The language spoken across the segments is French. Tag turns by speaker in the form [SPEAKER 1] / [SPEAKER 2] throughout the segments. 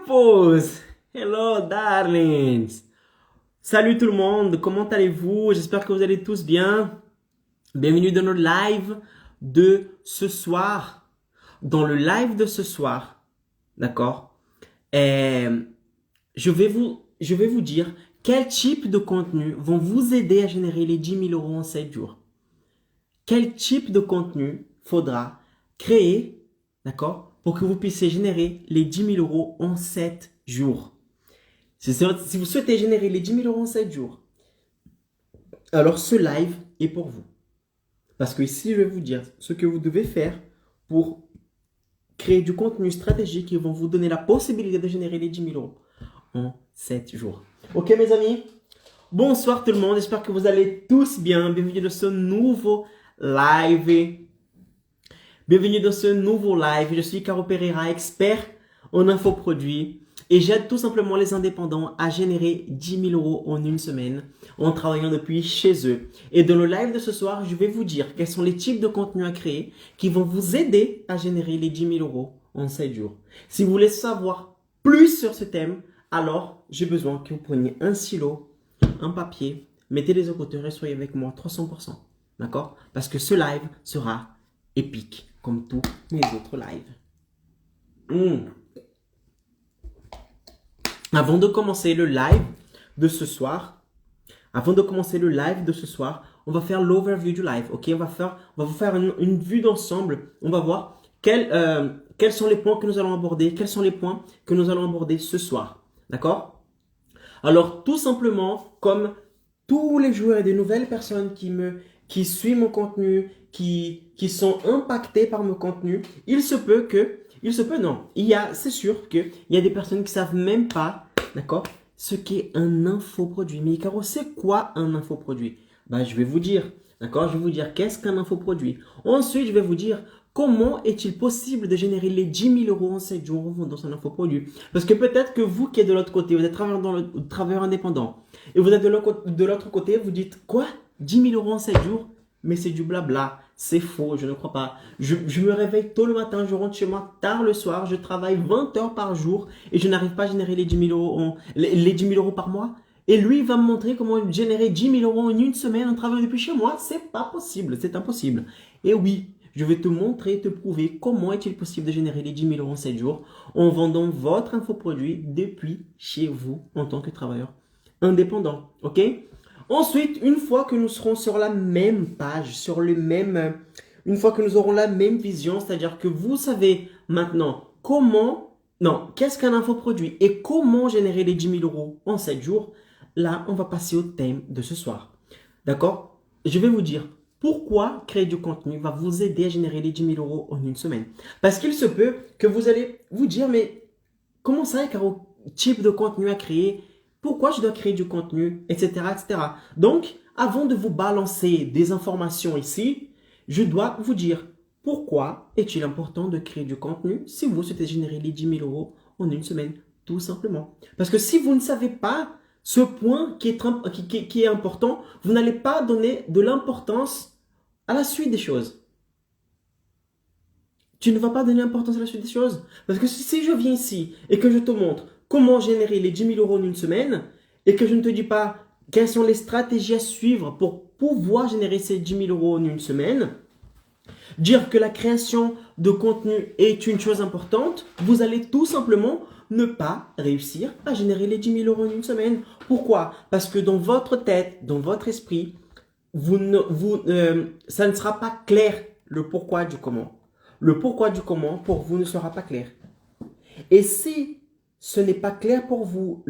[SPEAKER 1] Pupos! Hello, darlings! Salut tout le monde, comment allez-vous? J'espère que vous allez tous bien. Bienvenue dans notre live de ce soir. Dans le live de ce soir, d'accord? Je vais vous dire quel type de contenu vont vous aider à générer les 10 000 euros en 7 jours. Quel type de contenu faudra créer, d'accord, pour que vous puissiez générer les 10 000 euros en 7 jours. Si vous souhaitez générer les 10 000 euros en 7 jours, alors ce live est pour vous. Parce que ici, je vais vous dire ce que vous devez faire pour créer du contenu stratégique qui vont vous donner la possibilité de générer les 10 000 euros en 7 jours. Ok mes amis? Bonsoir tout le monde, j'espère que vous allez tous bien. Bienvenue dans ce nouveau live. Bienvenue dans ce nouveau live. Je suis Caro Pereira, expert en infoproduits et j'aide tout simplement les indépendants à générer 10 000 euros en une semaine en travaillant depuis chez eux. Et dans le live de ce soir, je vais vous dire quels sont les types de contenus à créer qui vont vous aider à générer les 10 000 euros en 7 jours. Si vous voulez savoir plus sur ce thème, alors j'ai besoin que vous preniez un stylo, un papier, mettez les écouteurs et soyez avec moi 300%. D'accord? Parce que ce live sera épique comme tous mes autres lives. Avant de commencer le live de ce soir, on va faire l'overview du live. Ok, on va vous faire une vue d'ensemble. On va voir quels sont les points que nous allons aborder, ce soir. D'accord? Alors, tout simplement, comme tous les joueurs et des nouvelles personnes qui suivent mon contenu, qui sont impactés par mon contenu, c'est sûr qu'il y a des personnes qui savent même pas, d'accord, ce qu'est un infoproduit. Mais Caro, c'est quoi un infoproduit? Je vais vous dire, d'accord, je vais vous dire qu'est-ce qu'un infoproduit. Ensuite, je vais vous dire comment est-il possible de générer les 10 000 euros en 7 jours en vendant un infoproduit. Parce que peut-être que vous qui êtes de l'autre côté, vous êtes travailleur indépendant, et vous êtes de l'autre côté, vous dites quoi? 10 000 euros en 7 jours? Mais c'est du blabla, c'est faux, je ne crois pas. Je me réveille tôt le matin, je rentre chez moi tard le soir, je travaille 20 heures par jour et je n'arrive pas à générer les 10 000 euros, les 10 000 euros par mois. Et lui, il va me montrer comment générer 10 000 euros en une semaine en travaillant depuis chez moi. C'est pas possible, c'est impossible. Et oui, je vais te montrer, te prouver comment est-il possible de générer les 10 000 euros en 7 jours en vendant votre infoproduit depuis chez vous en tant que travailleur indépendant. Ok? Ensuite, une fois que nous serons sur la même page, une fois que nous aurons la même vision, c'est-à-dire que vous savez maintenant qu'est-ce qu'un infoproduit et comment générer les 10 000 euros en 7 jours, là, on va passer au thème de ce soir. D'accord? Je vais vous dire pourquoi créer du contenu va vous aider à générer les 10 000 euros en une semaine. Parce qu'il se peut que vous allez vous dire, mais comment ça, Caro, type de contenu à créer? Pourquoi je dois créer du contenu, etc., etc. Donc, avant de vous balancer des informations ici, je dois vous dire pourquoi est-il important de créer du contenu si vous souhaitez générer les 10 000 euros en une semaine, tout simplement. Parce que si vous ne savez pas ce point qui est important, vous n'allez pas donner de l'importance à la suite des choses. Tu ne vas pas donner l'importance à la suite des choses. Parce que si je viens ici et que je te montre comment générer les 10 000 euros en une semaine et que je ne te dis pas quelles sont les stratégies à suivre pour pouvoir générer ces 10 000 euros en une semaine, dire que la création de contenu est une chose importante, vous allez tout simplement ne pas réussir à générer les 10 000 euros en une semaine. Pourquoi? Parce que dans votre tête, dans votre esprit, ça ne sera pas clair le pourquoi du comment. Le pourquoi du comment pour vous ne sera pas clair. Et si ce n'est pas clair pour vous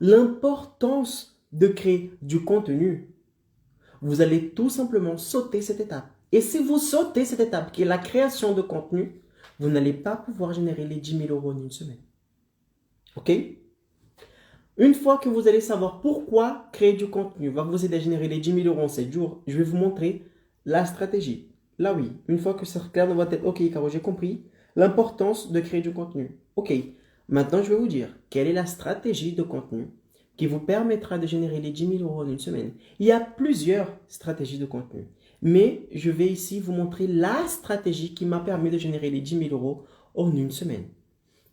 [SPEAKER 1] l'importance de créer du contenu, vous allez tout simplement sauter cette étape. Et si vous sautez cette étape qui est la création de contenu, vous n'allez pas pouvoir générer les 10 000 euros en une semaine. Ok? Une fois que vous allez savoir pourquoi créer du contenu va vous aider à générer les 10 000 euros en 7 jours, je vais vous montrer la stratégie. Là oui, une fois que c'est clair dans votre tête, ok Caro, j'ai compris l'importance de créer du contenu. Ok, maintenant je vais vous dire quelle est la stratégie de contenu qui vous permettra de générer les 10 000 euros en une semaine. Il y a plusieurs stratégies de contenu, mais je vais ici vous montrer la stratégie qui m'a permis de générer les 10 000 euros en une semaine.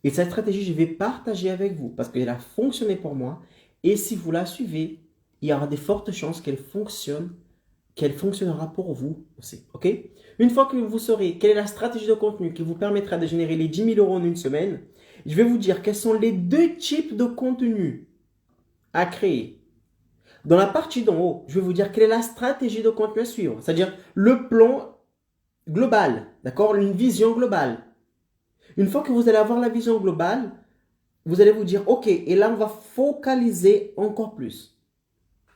[SPEAKER 1] Et cette stratégie, je vais partager avec vous parce qu'elle a fonctionné pour moi. Et si vous la suivez, il y aura des fortes chances qu'elle fonctionnera pour vous aussi. OK? Une fois que vous saurez quelle est la stratégie de contenu qui vous permettra de générer les 10 000 euros en une semaine, je vais vous dire quels sont les deux types de contenus à créer. Dans la partie d'en haut, je vais vous dire quelle est la stratégie de contenu à suivre, c'est-à-dire le plan global, d'accord? Une vision globale. Une fois que vous allez avoir la vision globale, vous allez vous dire, OK, et là, on va focaliser encore plus.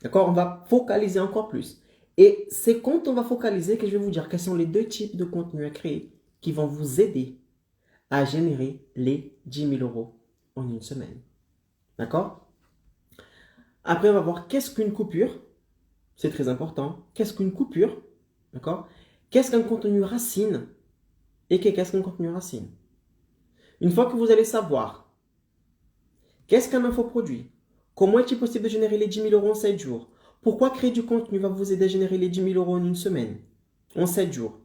[SPEAKER 1] D'accord? On va focaliser encore plus. Et c'est quand on va focaliser que je vais vous dire quels sont les deux types de contenus à créer qui vont vous aider à générer les 10 000 euros en une semaine. D'accord? Après, on va voir qu'est-ce qu'une coupure. C'est très important. Qu'est-ce qu'une coupure? D'accord? Qu'est-ce qu'un contenu racine? Et qu'est-ce qu'un contenu racine? Une fois que vous allez savoir qu'est-ce qu'un infoproduit, comment est-il possible de générer les 10 000 euros en 7 jours, pourquoi créer du contenu va vous aider à générer les 10 000 euros en une semaine, en 7 jours,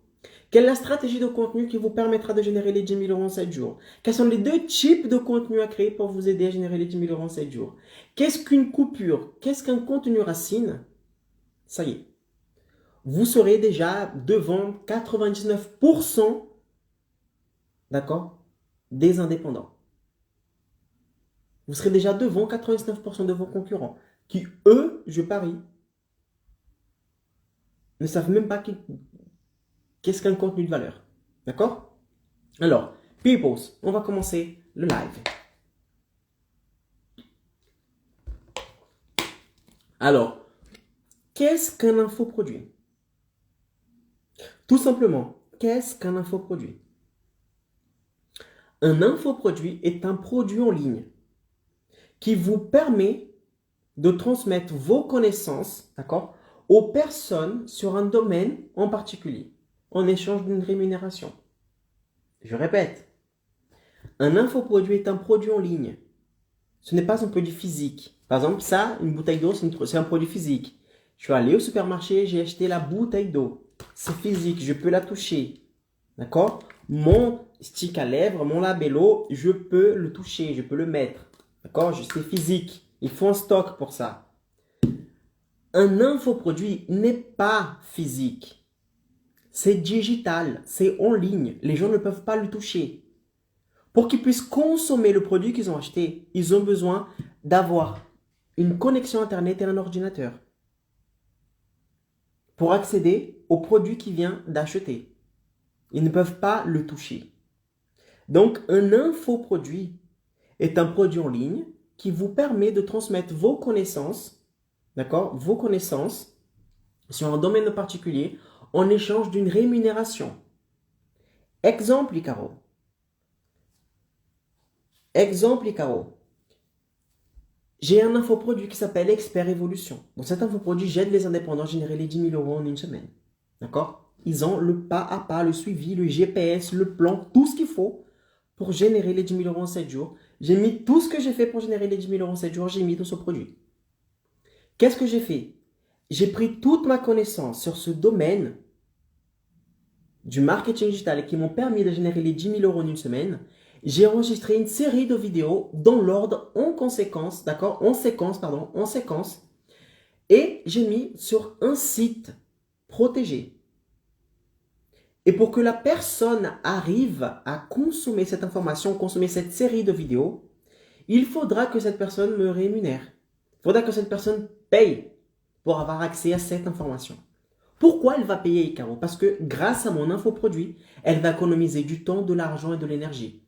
[SPEAKER 1] quelle est la stratégie de contenu qui vous permettra de générer les 10 000 euros en 7 jours, quels sont les deux types de contenus à créer pour vous aider à générer les 10 000 euros en 7 jours, qu'est-ce qu'une coupure, qu'est-ce qu'un contenu racine, ça y est. Vous serez déjà devant 99%, d'accord, des indépendants. Vous serez déjà devant 99% de vos concurrents qui, eux, je parie, ne savent même pas qu'est-ce qu'un contenu de valeur. D'accord? Alors, peoples, on va commencer le live. Alors, qu'est-ce qu'un infoproduit? Tout simplement, qu'est-ce qu'un infoproduit? Un infoproduit est un produit en ligne qui vous permet de transmettre vos connaissances, d'accord, aux personnes sur un domaine en particulier, en échange d'une rémunération. Je répète, un infoproduit est un produit en ligne. Ce n'est pas un produit physique. Par exemple, ça, une bouteille d'eau, c'est un produit physique. Je suis allé au supermarché, j'ai acheté la bouteille d'eau. C'est physique, je peux la toucher. D'accord? Mon stick à lèvres, mon labello, je peux le toucher, je peux le mettre. D'accord? C'est physique. Il faut un stock pour ça. Un infoproduit n'est pas physique. C'est digital, c'est en ligne. Les gens ne peuvent pas le toucher. Pour qu'ils puissent consommer le produit qu'ils ont acheté, ils ont besoin d'avoir une connexion Internet et un ordinateur pour accéder au produit qu'ils viennent d'acheter. Ils ne peuvent pas le toucher. Donc, un infoproduit est un produit en ligne qui vous permet de transmettre vos connaissances, d'accord, vos connaissances sur un domaine particulier en échange d'une rémunération. Exemple, Icaro. Exemple, Icaro. J'ai un infoproduit qui s'appelle Expert Évolution. Dans cet infoproduit, j'aide les indépendants à générer les 10 000 euros en une semaine. D'accord? Ils ont le pas à pas, le suivi, le GPS, le plan, tout ce qu'il faut pour générer les 10 000 euros en 7 jours. J'ai mis tout ce que j'ai fait pour générer les 10 000 euros en 7 jours, j'ai mis dans ce produit. Qu'est-ce que j'ai fait? J'ai pris toute ma connaissance sur ce domaine du marketing digital et qui m'ont permis de générer les 10 000 euros en une semaine. J'ai enregistré une série de vidéos dans l'ordre, en séquence, et j'ai mis sur un site protégé. Et pour que la personne arrive à consommer cette information, consommer cette série de vidéos, il faudra que cette personne me rémunère. Il faudra que cette personne paye pour avoir accès à cette information. Pourquoi elle va payer, Icaro? Parce que grâce à mon infoproduit, elle va économiser du temps, de l'argent et de l'énergie.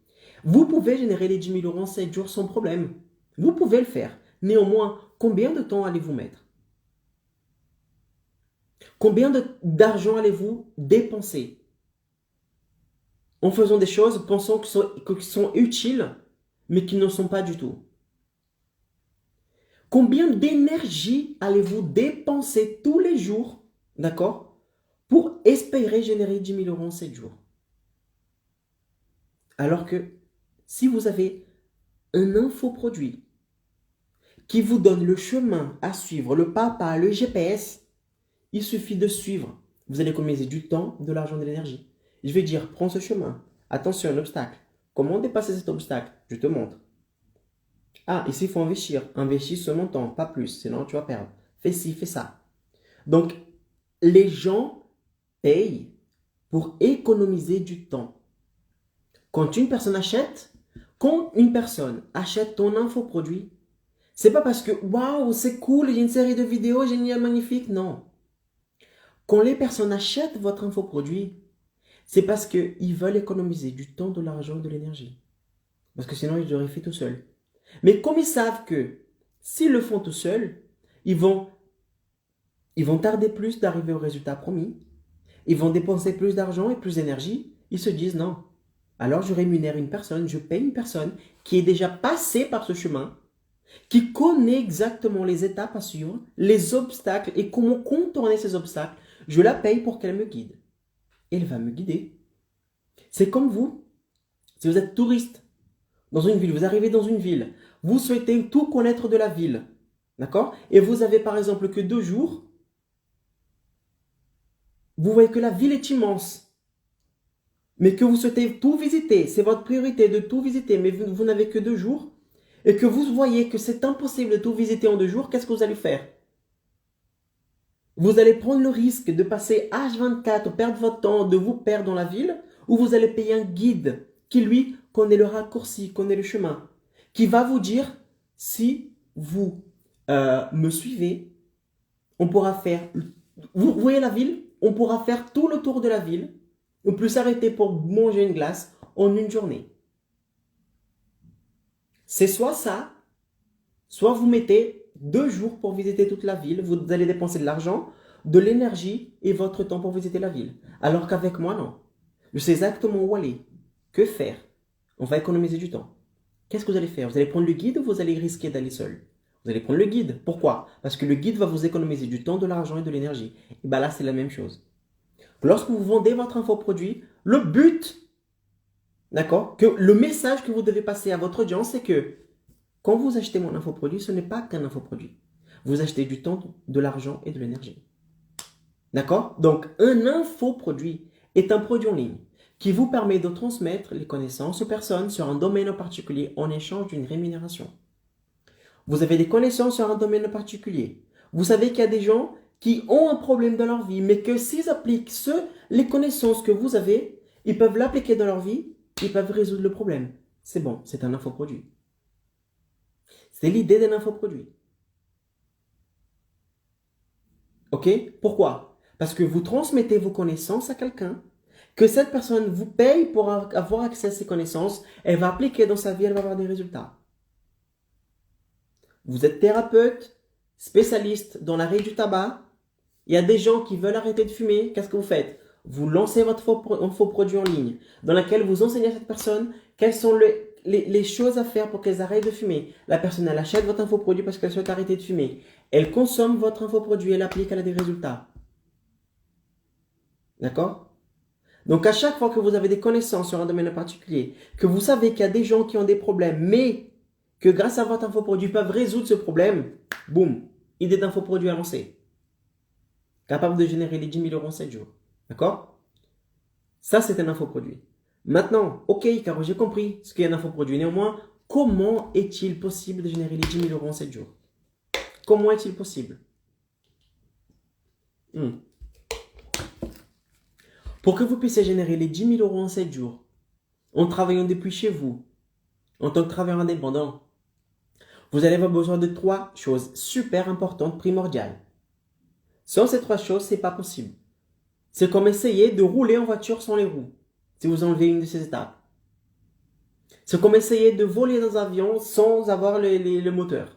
[SPEAKER 1] Vous pouvez générer les 10 000 euros en 7 jours sans problème. Vous pouvez le faire. Néanmoins, combien de temps allez-vous mettre? Combien d'argent allez-vous dépenser en faisant des choses pensant qu'elles sont utiles, mais qui ne sont pas du tout? Combien d'énergie allez-vous dépenser tous les jours, d'accord, pour espérer générer 10 000 euros en 7 jours? Alors que si vous avez un infoproduit qui vous donne le chemin à suivre, le pas à pas, le GPS, il suffit de suivre. Vous allez économiser du temps, de l'argent et de l'énergie. Je vais dire, prends ce chemin. Attention, un obstacle. Comment dépasser cet obstacle? Je te montre. Ah, ici, il faut investir. Investis ce montant, pas plus, sinon tu vas perdre. Fais ci, fais ça. Donc, les gens payent pour économiser du temps. Quand une personne achète ton infoproduit, c'est pas parce que waouh, c'est cool, j'ai une série de vidéos génial, magnifique. Non. Quand les personnes achètent votre infoproduit, c'est parce qu'ils veulent économiser du temps, de l'argent, de l'énergie. Parce que sinon, ils l'auraient fait tout seuls. Mais comme ils savent que s'ils le font tout seuls, ils vont tarder plus d'arriver au résultat promis, ils vont dépenser plus d'argent et plus d'énergie, ils se disent non. Alors je rémunère une personne, je paye une personne qui est déjà passée par ce chemin, qui connaît exactement les étapes à suivre, les obstacles et comment contourner ces obstacles. Je la paye pour qu'elle me guide. Elle va me guider. C'est comme vous. Si vous êtes touriste dans une ville, vous arrivez dans une ville, vous souhaitez tout connaître de la ville, d'accord? Et vous avez par exemple que 2 jours, vous voyez que la ville est immense, mais que vous souhaitez tout visiter, c'est votre priorité de tout visiter, mais vous n'avez que 2 jours, et que vous voyez que c'est impossible de tout visiter en 2 jours, qu'est-ce que vous allez faire? Vous allez prendre le risque de passer H24, perdre votre temps, de vous perdre dans la ville, ou vous allez payer un guide qui, lui, connaît le raccourci, connaît le chemin, qui va vous dire, si vous me suivez, on pourra faire, vous voyez la ville, on pourra faire tout le tour de la ville, on peut s'arrêter pour manger une glace en une journée. C'est soit ça, soit vous mettez 2 jours pour visiter toute la ville, vous allez dépenser de l'argent, de l'énergie et votre temps pour visiter la ville. Alors qu'avec moi, non. Je sais exactement où aller. Que faire? On va économiser du temps. Qu'est-ce que vous allez faire? Vous allez prendre le guide ou vous allez risquer d'aller seul? Vous allez prendre le guide. Pourquoi? Parce que le guide va vous économiser du temps, de l'argent et de l'énergie. Et bien là, c'est la même chose. Lorsque vous vendez votre infoproduit, le but, d'accord, que le message que vous devez passer à votre audience, c'est que quand vous achetez mon infoproduit, ce n'est pas qu'un infoproduit. Vous achetez du temps, de l'argent et de l'énergie. D'accord? Donc, un infoproduit est un produit en ligne qui vous permet de transmettre les connaissances aux personnes sur un domaine en particulier en échange d'une rémunération. Vous avez des connaissances sur un domaine en particulier. Vous savez qu'il y a des gens qui ont un problème dans leur vie, mais que s'ils appliquent les connaissances que vous avez, ils peuvent l'appliquer dans leur vie, ils peuvent résoudre le problème. C'est bon, c'est un infoproduit. C'est l'idée d'un infoproduit. Ok? Pourquoi? Parce que vous transmettez vos connaissances à quelqu'un, que cette personne vous paye pour avoir accès à ces connaissances, elle va appliquer dans sa vie, elle va avoir des résultats. Vous êtes thérapeute, spécialiste dans l'arrêt du tabac, il y a des gens qui veulent arrêter de fumer, qu'est-ce que vous faites? Vous lancez votre faux produit en ligne, dans lequel vous enseignez à cette personne quelles sont les choses à faire pour qu'elles arrêtent de fumer. La personne, elle achète votre infoproduit parce qu'elle souhaite arrêter de fumer. Elle consomme votre infoproduit, elle applique, elle a des résultats. D'accord? Donc, à chaque fois que vous avez des connaissances sur un domaine en particulier, que vous savez qu'il y a des gens qui ont des problèmes, mais que grâce à votre infoproduit, ils peuvent résoudre ce problème, boum, idée d'infoproduit avancée. Capable de générer les 10 000 euros en 7 jours. D'accord? Ça, c'est un infoproduit. Maintenant, ok, car j'ai compris ce qu'est un infoproduit. Néanmoins, comment est-il possible de générer les 10 000 euros en 7 jours? Comment est-il possible? Pour que vous puissiez générer les 10 000 euros en 7 jours, en travaillant depuis chez vous, en tant que travailleur indépendant, vous allez avoir besoin de 3 choses super importantes, primordiales. Sans ces 3 choses, ce n'est pas possible. C'est comme essayer de rouler en voiture sans les roues, si vous enlevez une de ces étapes. C'est comme essayer de voler dans un avion sans avoir le moteur.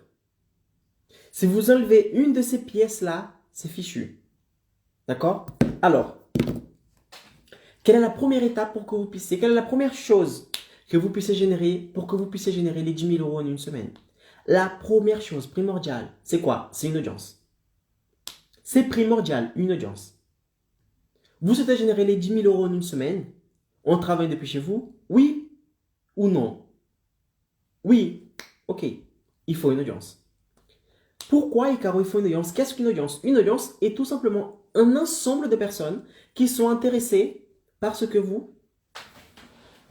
[SPEAKER 1] Si vous enlevez une de ces pièces-là, c'est fichu. D'accord? Alors, quelle est la première étape pour que vous puissiez, quelle est la première chose que vous puissiez générer pour que vous puissiez générer les 10 000 euros en une semaine? La première chose primordiale, c'est quoi? C'est une audience. C'est primordial, une audience. Vous souhaitez générer les 10 000 euros en une semaine en travaillant depuis chez vous? Oui ou non? Oui, ok, il faut une audience. Pourquoi, Icaro, il faut une audience? Qu'est-ce qu'une audience? Une audience est tout simplement un ensemble de personnes qui sont intéressées par ce que vous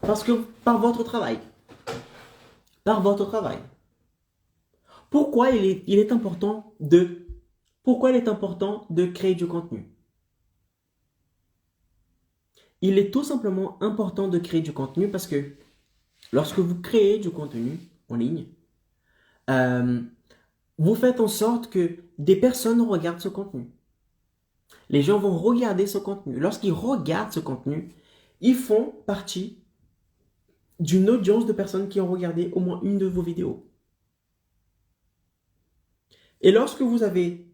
[SPEAKER 1] Parce que par votre travail. Par votre travail. Pourquoi il est important de créer du contenu? Il est tout simplement important de créer du contenu parce que lorsque vous créez du contenu en ligne, vous faites en sorte que des personnes regardent ce contenu. Les gens vont regarder ce contenu. Lorsqu'ils regardent ce contenu, ils font partie d'une audience de personnes qui ont regardé au moins une de vos vidéos. Et lorsque vous avez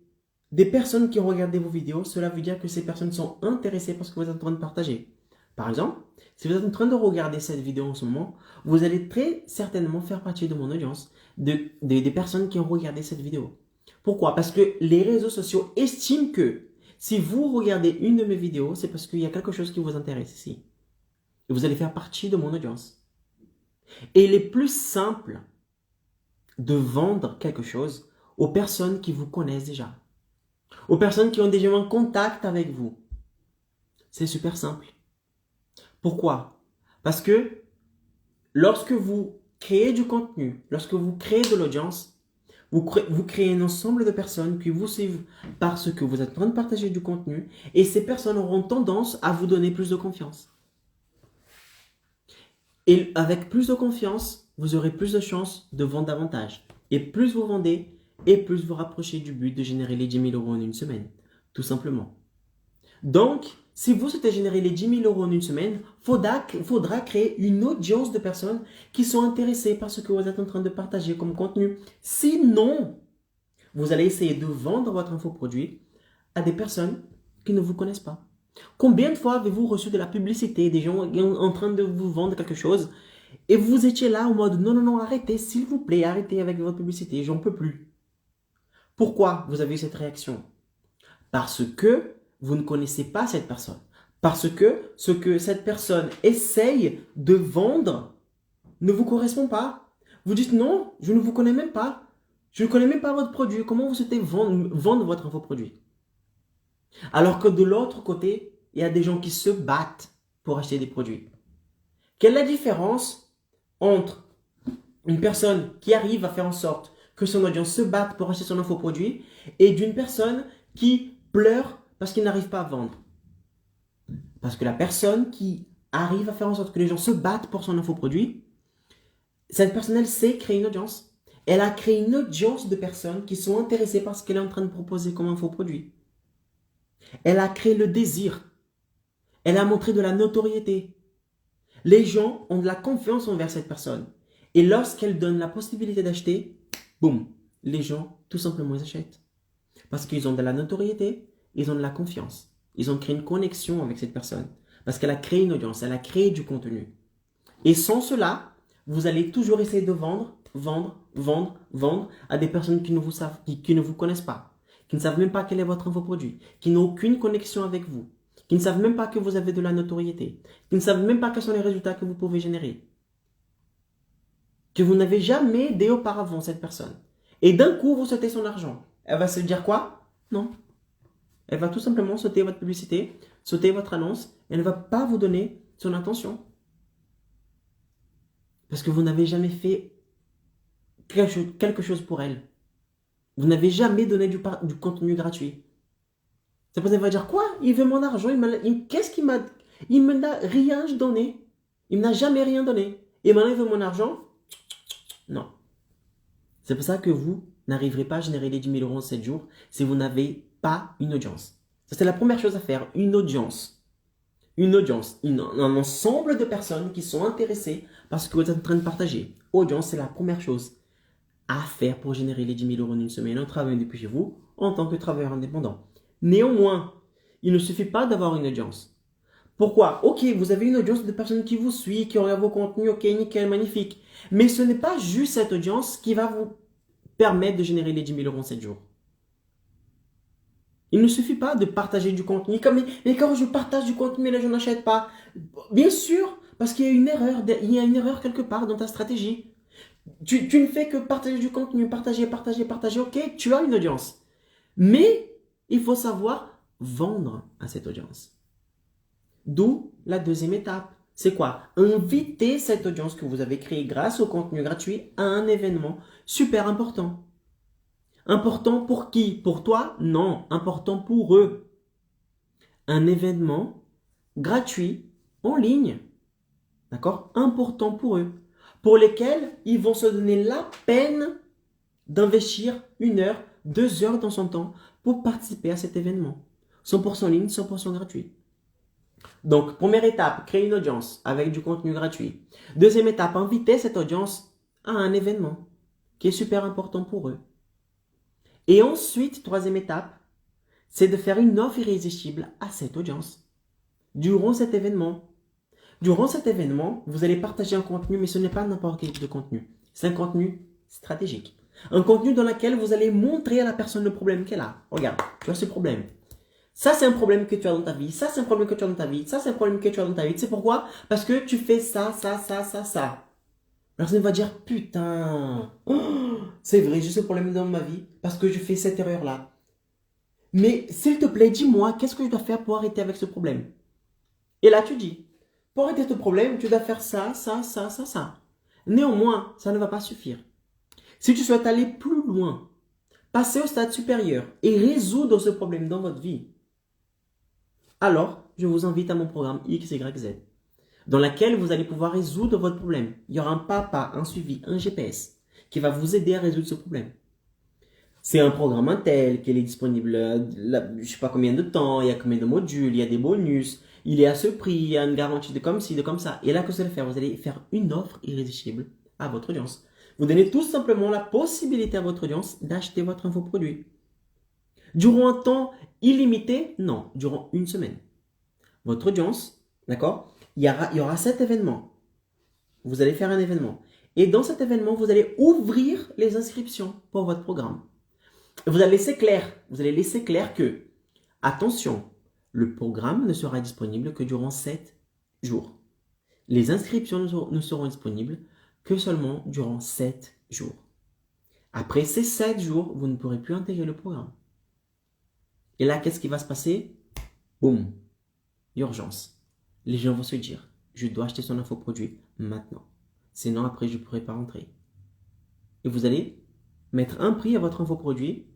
[SPEAKER 1] des personnes qui ont regardé vos vidéos, cela veut dire que ces personnes sont intéressées par ce que vous êtes en train de partager. Par exemple, si vous êtes en train de regarder cette vidéo en ce moment, vous allez très certainement faire partie de mon audience, des personnes qui ont regardé cette vidéo. Pourquoi? Parce que les réseaux sociaux estiment que si vous regardez une de mes vidéos, c'est parce qu'il y a quelque chose qui vous intéresse ici. Et vous allez faire partie de mon audience. Et il est plus simple de vendre quelque chose aux personnes qui vous connaissent déjà. Aux personnes qui ont déjà un contact avec vous. C'est super simple. Pourquoi? Parce que lorsque vous créez du contenu, lorsque vous créez de l'audience, vous créez un ensemble de personnes qui vous suivent parce que vous êtes en train de partager du contenu et ces personnes auront tendance à vous donner plus de confiance. Et avec plus de confiance, vous aurez plus de chances de vendre davantage. Et plus vous vendez, et plus vous rapprochez du but de générer les 10 000 euros en une semaine. Tout simplement. Donc, si vous souhaitez générer les 10 000 euros en une semaine, faudra créer une audience de personnes qui sont intéressées par ce que vous êtes en train de partager comme contenu. Sinon, vous allez essayer de vendre votre infoproduit à des personnes qui ne vous connaissent pas. Combien de fois avez-vous reçu de la publicité, des gens en train de vous vendre quelque chose et vous étiez là en mode non, non, non, arrêtez, s'il vous plaît, arrêtez avec votre publicité, j'en peux plus. Pourquoi vous avez eu cette réaction? Parce que vous ne connaissez pas cette personne. Parce que ce que cette personne essaye de vendre ne vous correspond pas. Vous dites non, je ne vous connais même pas. Je ne connais même pas votre produit. Comment vous souhaitez vendre votre infoproduit? Alors que de l'autre côté, il y a des gens qui se battent pour acheter des produits. Quelle est la différence entre une personne qui arrive à faire en sorte que son audience se batte pour acheter son infoproduit et d'une personne qui pleure parce qu'il n'arrive pas à vendre? Parce que la personne qui arrive à faire en sorte que les gens se battent pour son infoproduit, cette personne, elle sait créer une audience. Elle a créé une audience de personnes qui sont intéressées par ce qu'elle est en train de proposer comme infoproduit. Elle a créé le désir. Elle a montré de la notoriété. Les gens ont de la confiance envers cette personne. Et lorsqu'elle donne la possibilité d'acheter, boum, les gens, tout simplement, ils achètent. Parce qu'ils ont de la notoriété, ils ont de la confiance. Ils ont créé une connexion avec cette personne. Parce qu'elle a créé une audience, elle a créé du contenu. Et sans cela, vous allez toujours essayer de vendre à des personnes qui ne vous connaissent pas, qui ne savent même pas quel est votre infoproduit, qui n'ont aucune connexion avec vous, qui ne savent même pas que vous avez de la notoriété, qui ne savent même pas quels sont les résultats que vous pouvez générer, que vous n'avez jamais aidé auparavant cette personne. Et d'un coup, vous sautez son argent. Elle va se dire quoi? Non. Elle va tout simplement sauter votre publicité, sauter votre annonce, et elle ne va pas vous donner son attention. Parce que vous n'avez jamais fait quelque chose pour elle. Vous n'avez jamais donné du contenu gratuit. Cette personne va dire quoi? Il veut mon argent. Qu'est-ce qu'il m'a... Il ne m'a rien donné. Il ne m'a jamais rien donné. Et maintenant il veut mon argent? Non. C'est pour ça que vous n'arriverez pas à générer les 10 000 euros en 7 jours si vous n'avez pas une audience. Ça, c'est la première chose à faire. Une audience. Une audience. Un ensemble de personnes qui sont intéressées par ce que vous êtes en train de partager. Audience, c'est la première chose à faire pour générer les 10 000 euros en une semaine en travaillant depuis chez vous en tant que travailleur indépendant. Néanmoins, il ne suffit pas d'avoir une audience. Pourquoi? Ok, vous avez une audience de personnes qui vous suivent, qui regardent vos contenus, ok, nickel, magnifique. Mais ce n'est pas juste cette audience qui va vous permettre de générer les 10 000 euros en 7 jours. Il ne suffit pas de partager du contenu. Mais quand je partage du contenu, les gens n'achètent pas. Bien sûr, parce qu'il y a une erreur. Il y a une erreur quelque part dans ta stratégie. Tu ne fais que partager du contenu, partager. Ok, tu as une audience. Mais il faut savoir vendre à cette audience. D'où la deuxième étape. c'est quoi? Inviter cette audience que vous avez créée grâce au contenu gratuit à un événement super important. Important pour qui? Pour toi? Non, important pour eux. Un événement gratuit en ligne. D'accord? Important pour eux. Pour lesquels ils vont se donner la peine d'investir 1 heure, 2 heures dans son temps pour participer à cet événement. 100% ligne, 100% gratuit. Donc, première étape, créer une audience avec du contenu gratuit. Deuxième étape, inviter cette audience à un événement qui est super important pour eux. Et ensuite, troisième étape, c'est de faire une offre irrésistible à cette audience durant cet événement. Durant cet événement, vous allez partager un contenu, mais ce n'est pas n'importe quel type de contenu. C'est un contenu stratégique. Un contenu dans lequel vous allez montrer à la personne le problème qu'elle a. Regarde, tu as ce problème. Ça, c'est un problème que tu as dans ta vie. Ça, c'est un problème que tu as dans ta vie. Ça, c'est un problème que tu as dans ta vie. Tu sais pourquoi? Parce que tu fais ça. La personne va dire, putain, c'est vrai, j'ai ce problème dans ma vie parce que je fais cette erreur-là. Mais s'il te plaît, dis-moi, qu'est-ce que je dois faire pour arrêter avec ce problème? Et là, tu dis, pour arrêter ce problème, tu dois faire ça. Néanmoins, ça ne va pas suffire. Si tu souhaites aller plus loin, passer au stade supérieur et résoudre ce problème dans votre vie, alors je vous invite à mon programme XYZ, dans lequel vous allez pouvoir résoudre votre problème. Il y aura un pas à pas, un suivi, un GPS qui va vous aider à résoudre ce problème. C'est un programme Intel, qu'il est disponible, je ne sais pas combien de temps, il y a combien de modules, il y a des bonus, il est à ce prix, il y a une garantie de comme ci, de comme ça. Et là, que vous allez faire? Vous allez faire une offre irrésistible à votre audience. Vous donnez tout simplement la possibilité à votre audience d'acheter votre infoproduit. Durant un temps illimité? Non, durant une semaine. Votre audience, d'accord? Il y aura cet événement. Vous allez faire un événement. Et dans cet événement, vous allez ouvrir les inscriptions pour votre programme. Vous allez laisser clair que, attention, le programme ne sera disponible que durant 7 jours. Les inscriptions ne seront disponibles que seulement durant 7 jours. Après ces 7 jours, vous ne pourrez plus intégrer le programme. Et là, qu'est-ce qui va se passer? Boum, urgence. Les gens vont se dire, je dois acheter son infoproduit maintenant. Sinon, après, je ne pourrai pas rentrer. Et vous allez mettre un prix à votre infoproduit.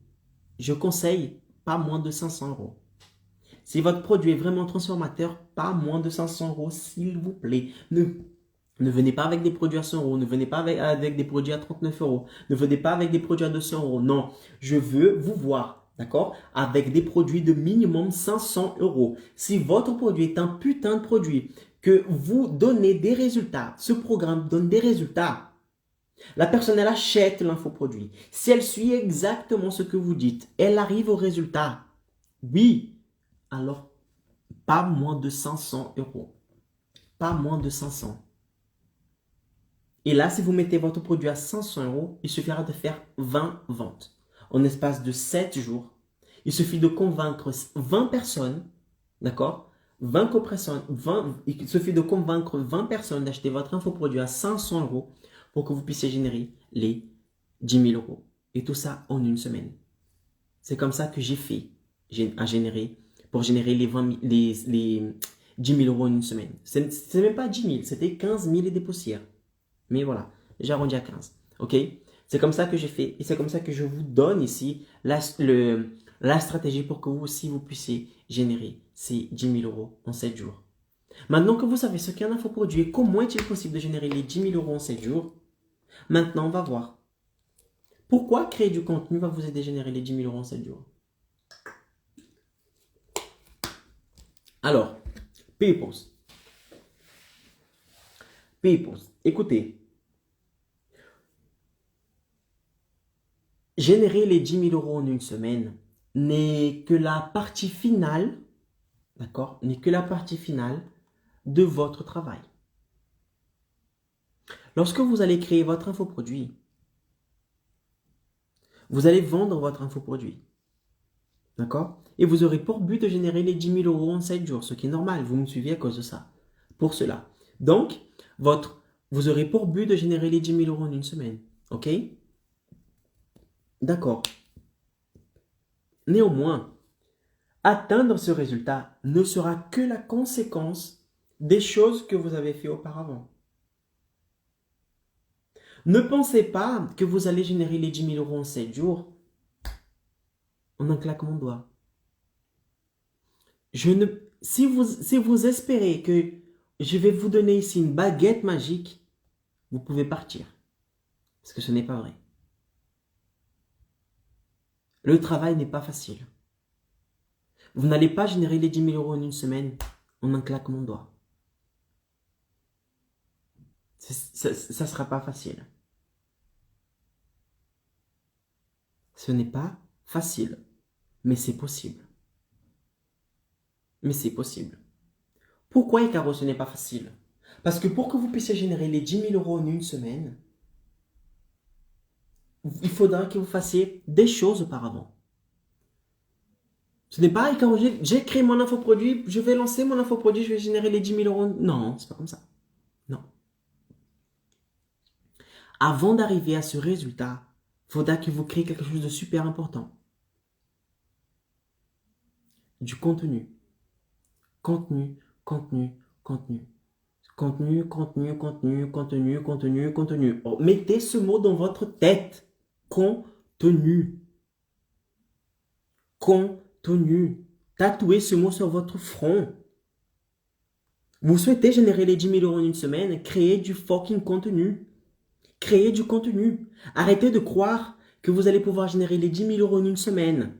[SPEAKER 1] Je conseille pas moins de 500 euros. Si votre produit est vraiment transformateur, pas moins de 500 euros, s'il vous plaît. Ne venez pas avec des produits à 100 euros. Ne venez pas avec des produits à 39 euros. Ne venez pas avec des produits à 200 euros. Non, je veux vous voir, d'accord, avec des produits de minimum 500 euros. Si votre produit est un putain de produit, que vous donnez des résultats, ce programme donne des résultats, la personne, elle achète l'infoproduit. Si elle suit exactement ce que vous dites, elle arrive au résultat. Oui, alors pas moins de 500 euros. Pas moins de 500. Et là, si vous mettez votre produit à 500 euros, il suffira de faire 20 ventes. En espace de 7 jours, il suffit de convaincre 20 personnes, d'accord? Il suffit de convaincre 20 personnes d'acheter votre infoproduit à 500 euros pour que vous puissiez générer les 10 000 euros. Et tout ça en une semaine. C'est comme ça que j'ai fait pour générer les 10 000 euros en une semaine. C'est même pas 10 000, c'était 15 000 et des poussières. Mais voilà, j'ai arrondi à 15. Ok? C'est comme ça que j'ai fait et c'est comme ça que je vous donne ici la stratégie pour que vous aussi vous puissiez générer ces 10 000 euros en 7 jours. Maintenant que vous savez ce qu'est un infoproduit et comment est-il possible de générer les 10 000 euros en 7 jours, maintenant on va voir pourquoi créer du contenu va vous aider à générer les 10 000 euros en 7 jours. Alors, people, écoutez, générer les 10 000 euros en une semaine n'est que la partie finale, d'accord, n'est que la partie finale de votre travail. Lorsque vous allez créer votre infoproduit, vous allez vendre votre infoproduit, d'accord, et vous aurez pour but de générer les 10 000 euros en 7 jours, ce qui est normal, vous me suivez à cause de ça, pour cela. Donc, vous aurez pour but de générer les 10 000 euros en une semaine, ok? D'accord. Néanmoins, atteindre ce résultat ne sera que la conséquence des choses que vous avez fait auparavant. Ne pensez pas que vous allez générer les 10 000 euros en 7 jours en un claquement de doigts. Si vous espérez que je vais vous donner ici une baguette magique, vous pouvez partir. Parce que ce n'est pas vrai. Le travail n'est pas facile. Vous n'allez pas générer les 10 000 euros en une semaine en un claquement de doigts. Ça ne sera pas facile. Ce n'est pas facile, mais c'est possible. Mais c'est possible. Pourquoi, Icaro, ce n'est pas facile? Parce que pour que vous puissiez générer les 10 000 euros en une semaine, il faudra que vous fassiez des choses auparavant. Ce n'est pas, Icaro, j'ai créé mon infoproduit, je vais lancer mon infoproduit, je vais générer les 10 000 euros. Non, c'est pas comme ça. Non. Avant d'arriver à ce résultat, il faudra que vous créez quelque chose de super important. Du contenu. Contenu, contenu, contenu. Contenu, contenu, contenu, contenu, contenu, contenu. Oh, mettez ce mot dans votre tête. Contenu. Contenu. Tatouez ce mot sur votre front. Vous souhaitez générer les 10 000 euros en une semaine, créez du fucking contenu. Créez du contenu. Arrêtez de croire que vous allez pouvoir générer les 10 000 euros en une semaine.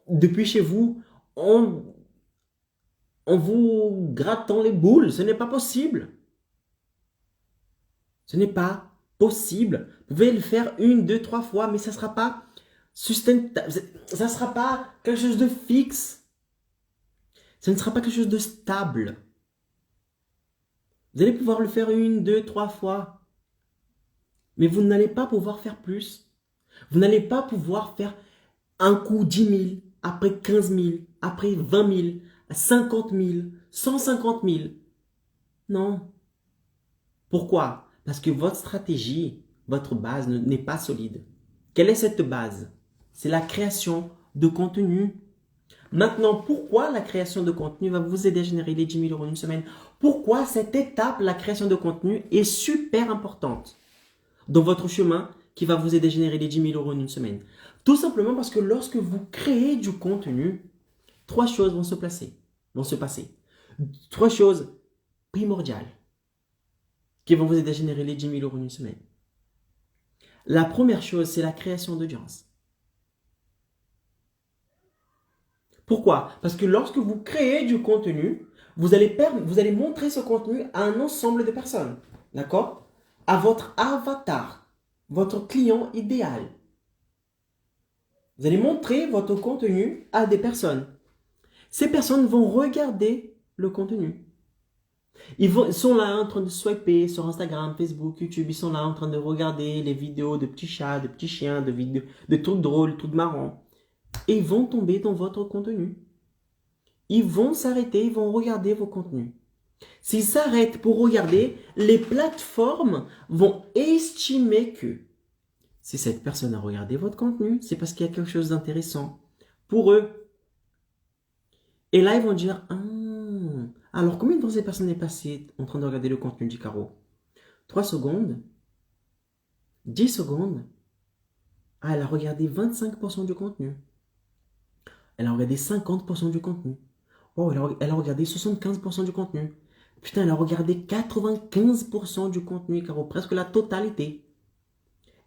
[SPEAKER 1] Depuis chez vous, en vous grattant les boules. Ce n'est pas possible. Ce n'est pas possible. Vous pouvez le faire une, deux, trois fois, mais ça ne sera pas sustainable. Ça ne sera pas quelque chose de fixe. Ça ne sera pas quelque chose de stable. Vous allez pouvoir le faire une, deux, trois fois. Mais vous n'allez pas pouvoir faire plus. Vous n'allez pas pouvoir faire un coup 10 000, après 15 000, après 20 000, 50 000, 150 000. Non. Pourquoi? Parce que votre stratégie, votre base n'est pas solide. Quelle est cette base? C'est la création de contenu. Maintenant, pourquoi la création de contenu va vous aider à générer les 10 000 euros en une semaine? Pourquoi cette étape, la création de contenu, est super importante dans votre chemin qui va vous aider à générer les 10 000 euros en une semaine? Tout simplement parce que lorsque vous créez du contenu, trois choses vont se passer. Trois choses primordiales qui vont vous aider à générer les 10 000 euros en une semaine. La première chose, c'est la création d'audience. Pourquoi? Parce que lorsque vous créez du contenu, vous allez montrer ce contenu à un ensemble de personnes. D'accord? À votre avatar, votre client idéal. Vous allez montrer votre contenu à des personnes. Ces personnes vont regarder le contenu. Ils sont là en train de swiper sur Instagram, Facebook, YouTube. Ils sont là en train de regarder les vidéos de petits chats, de petits chiens, de trucs drôles, trucs marrants. Et ils vont tomber dans votre contenu. Ils vont s'arrêter, ils vont regarder vos contenus. S'ils s'arrêtent pour regarder, les plateformes vont estimer que si cette personne a regardé votre contenu, c'est parce qu'il y a quelque chose d'intéressant pour eux. Et là, ils vont dire, ah, alors combien de temps cette personne est passée en train de regarder le contenu d'Icaro? 3 secondes? 10 secondes? Ah, elle a regardé 25% du contenu. Elle a regardé 50% du contenu. Oh, elle a regardé 75% du contenu. Putain, elle a regardé 95% du contenu, Caro, presque la totalité.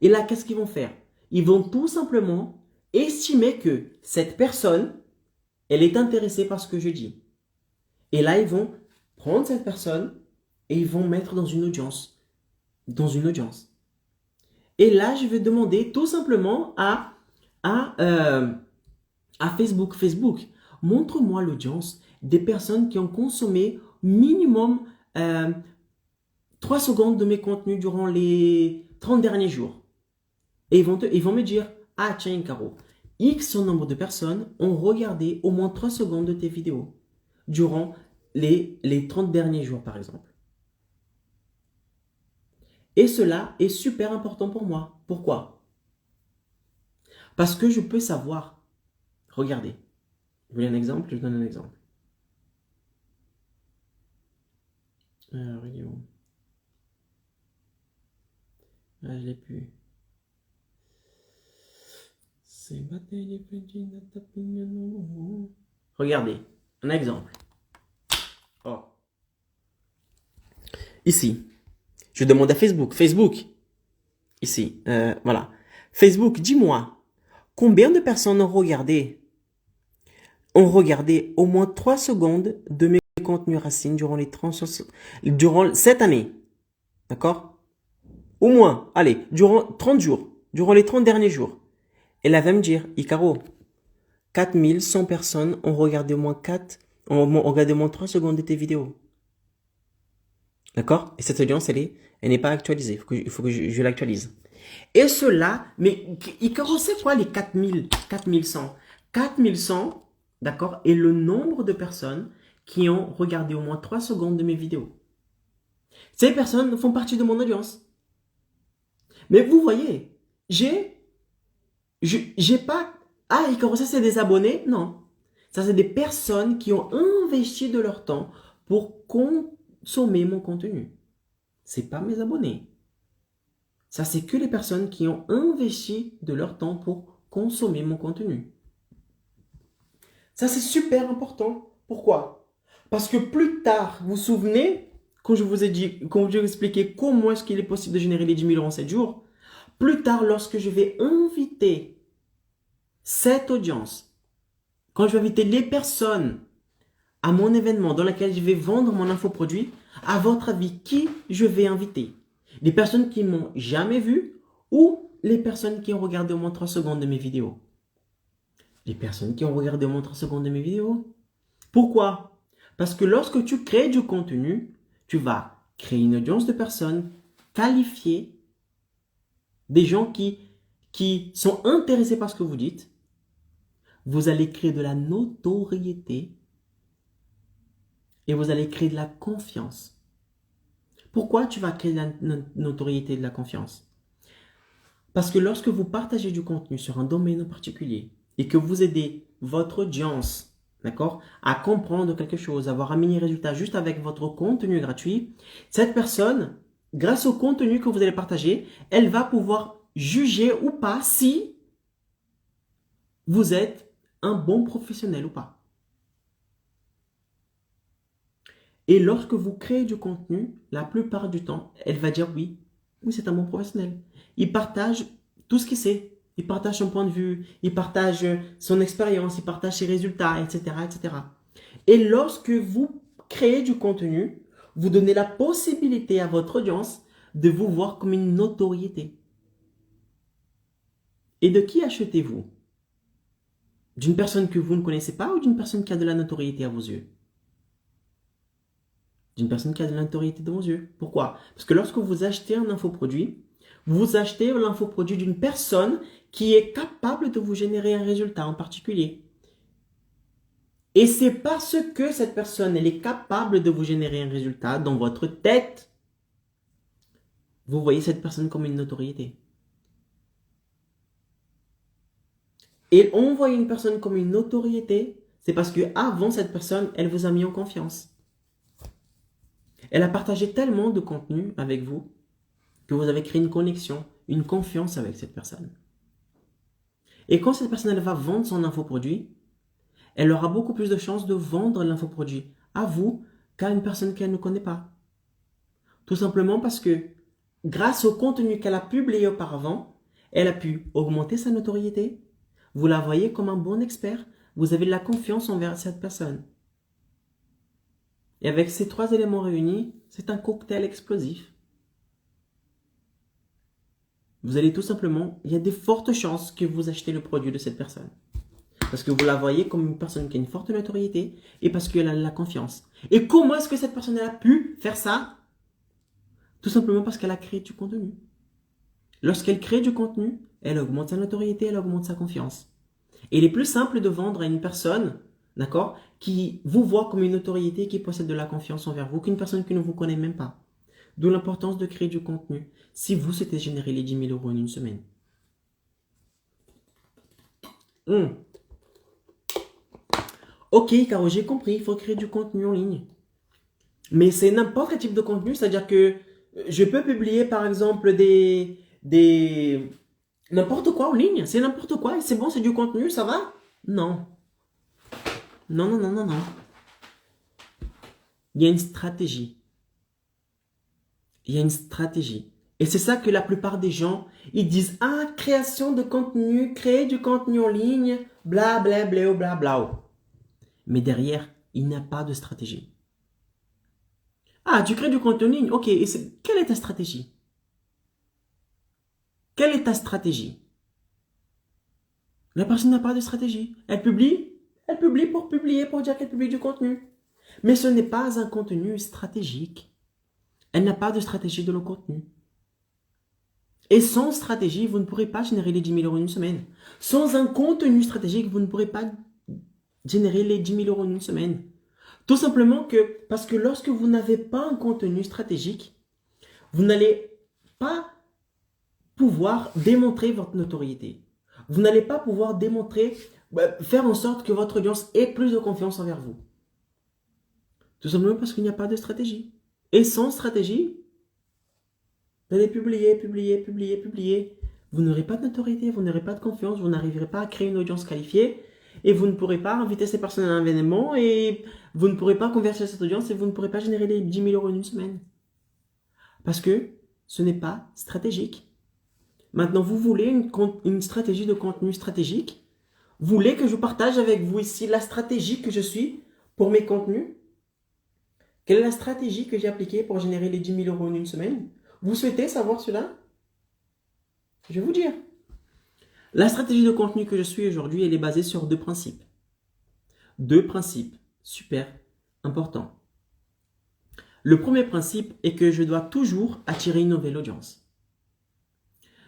[SPEAKER 1] Et là, qu'est-ce qu'ils vont faire? Ils vont tout simplement estimer que cette personne, elle est intéressée par ce que je dis. Et là, ils vont prendre cette personne et ils vont mettre dans une audience. Dans une audience. Et là, je vais demander tout simplement à Facebook. Facebook, montre-moi l'audience des personnes qui ont consommé minimum 3 secondes de mes contenus durant les 30 derniers jours. Et ils vont me dire, ah tiens Caro, X nombre de personnes ont regardé au moins 3 secondes de tes vidéos durant les 30 derniers jours par exemple. Et cela est super important pour moi. Pourquoi? Parce que je peux savoir. Regardez. Vous voulez un exemple? Je vous donne un exemple. Alors, il est où? Ah, je l'ai plus. Regardez, un exemple. Oh. Ici, je demande à Facebook. Facebook, ici, voilà. Facebook, dis-moi, combien de personnes ont regardé au moins 3 secondes de mes contenus racines durant cette année? D'accord? Au moins, allez, durant 30 jours, durant les 30 derniers jours. Elle va me dire, Icaro, 4100 personnes ont regardé ont regardé au moins 3 secondes de tes vidéos. D'accord? Et cette audience, elle n'est pas actualisée. Il faut que je l'actualise. Et cela, mais Icaro, c'est quoi les 4100? 4100, d'accord, est le nombre de personnes qui ont regardé au moins 3 secondes de mes vidéos. Ces personnes font partie de mon audience. Mais vous voyez, j'ai pas... Ah, Icaro, ça c'est des abonnés? Non. Ça c'est des personnes qui ont investi de leur temps pour consommer mon contenu. C'est pas mes abonnés. Ça, c'est que les personnes qui ont investi de leur temps pour consommer mon contenu. Ça, c'est super important. Pourquoi? Parce que plus tard, vous vous souvenez, quand je vous ai dit, quand je vous ai expliqué comment est-ce qu'il est possible de générer les 10 000 euros en 7 jours, plus tard, lorsque je vais inviter cette audience, quand je vais inviter les personnes à mon événement dans lequel je vais vendre mon infoproduit, à votre avis, qui je vais inviter? Les personnes qui m'ont jamais vu ou les personnes qui ont regardé au moins 3 secondes de mes vidéos? Les personnes qui ont regardé au moins 3 secondes de mes vidéos. Pourquoi? Parce que lorsque tu crées du contenu, tu vas créer une audience de personnes qualifiées, des gens qui sont intéressés par ce que vous dites. Vous allez créer de la notoriété et vous allez créer de la confiance. Pourquoi tu vas créer de la notoriété et de la confiance? Parce que lorsque vous partagez du contenu sur un domaine en particulier et que vous aidez votre audience, d'accord, à comprendre quelque chose, à avoir un mini résultat juste avec votre contenu gratuit, cette personne, grâce au contenu que vous allez partager, elle va pouvoir juger ou pas si vous êtes un bon professionnel ou pas. Et lorsque vous créez du contenu, la plupart du temps, elle va dire oui, c'est un bon professionnel. Il partage tout ce qu'il sait. Il partage son point de vue, il partage son expérience, il partage ses résultats, etc., etc. Et lorsque vous créez du contenu, vous donnez la possibilité à votre audience de vous voir comme une notoriété. Et de qui achetez-vous? D'une personne que vous ne connaissez pas ou d'une personne qui a de la notoriété à vos yeux? D'une personne qui a de la notoriété dans vos yeux. Pourquoi? Parce que lorsque vous achetez un infoproduit, vous achetez l'infoproduit d'une personne qui est capable de vous générer un résultat en particulier. Et c'est parce que cette personne, elle est capable de vous générer un résultat dans votre tête, vous voyez cette personne comme une notoriété. Et on voit une personne comme une notoriété, c'est parce que avant cette personne, elle vous a mis en confiance. Elle a partagé tellement de contenu avec vous que vous avez créé une connexion, une confiance avec cette personne. Et quand cette personne elle va vendre son infoproduit, elle aura beaucoup plus de chances de vendre l'infoproduit à vous qu'à une personne qu'elle ne connaît pas. Tout simplement parce que grâce au contenu qu'elle a publié auparavant, elle a pu augmenter sa notoriété. Vous la voyez comme un bon expert. Vous avez de la confiance envers cette personne. Et avec ces 3 éléments réunis, c'est un cocktail explosif. Vous allez tout simplement, il y a de fortes chances que vous achetez le produit de cette personne. Parce que vous la voyez comme une personne qui a une forte notoriété et parce qu'elle a de la confiance. Et comment est-ce que cette personne a pu faire ça? Tout simplement parce qu'elle a créé du contenu. Lorsqu'elle crée du contenu, elle augmente sa notoriété, elle augmente sa confiance. Et il est plus simple de vendre à une personne, d'accord, qui vous voit comme une notoriété, qui possède de la confiance envers vous, qu'une personne qui ne vous connaît même pas. D'où l'importance de créer du contenu si vous souhaitez générer les 10 000 euros en une semaine. Ok, Caro, j'ai compris, il faut créer du contenu en ligne. Mais c'est n'importe quel type de contenu, c'est-à-dire que je peux publier par exemple n'importe quoi en ligne, c'est n'importe quoi, et c'est bon, c'est du contenu, ça va? Non. Non, non, non, non, non. Il y a une stratégie. Il y a une stratégie. Et c'est ça que la plupart des gens, ils disent, ah, création de contenu, créer du contenu en ligne, bla, bla, bla, bla, bla. Mais derrière, il n'y a pas de stratégie. Ah, tu crées du contenu en ligne, ok, et quelle est ta stratégie? Quelle est ta stratégie? La personne n'a pas de stratégie. Elle publie pour publier, pour dire qu'elle publie du contenu. Mais ce n'est pas un contenu stratégique. Elle n'a pas de stratégie de le contenu. Et sans stratégie, vous ne pourrez pas générer les 10 000 euros en une semaine. Sans un contenu stratégique, vous ne pourrez pas générer les 10 000 euros en une semaine. Tout simplement parce que lorsque vous n'avez pas un contenu stratégique, vous n'allez pas pouvoir démontrer votre notoriété. Vous n'allez pas pouvoir démontrer, faire en sorte que votre audience ait plus de confiance envers vous. Tout simplement parce qu'il n'y a pas de stratégie. Et sans stratégie, vous allez publier, publier, publier, publier. Vous n'aurez pas de notoriété, vous n'aurez pas de confiance, vous n'arriverez pas à créer une audience qualifiée et vous ne pourrez pas inviter ces personnes à un événement et vous ne pourrez pas convertir cette audience et vous ne pourrez pas générer les 10 000 euros en une semaine. Parce que ce n'est pas stratégique. Maintenant, vous voulez une stratégie de contenu stratégique? Vous voulez que je partage avec vous ici la stratégie que je suis pour mes contenus? Quelle est la stratégie que j'ai appliquée pour générer les 10 000 euros en une semaine? Vous souhaitez savoir cela? Je vais vous dire. La stratégie de contenu que je suis aujourd'hui, elle est basée sur deux principes. Deux principes super importants. Le premier principe est que je dois toujours attirer une nouvelle audience.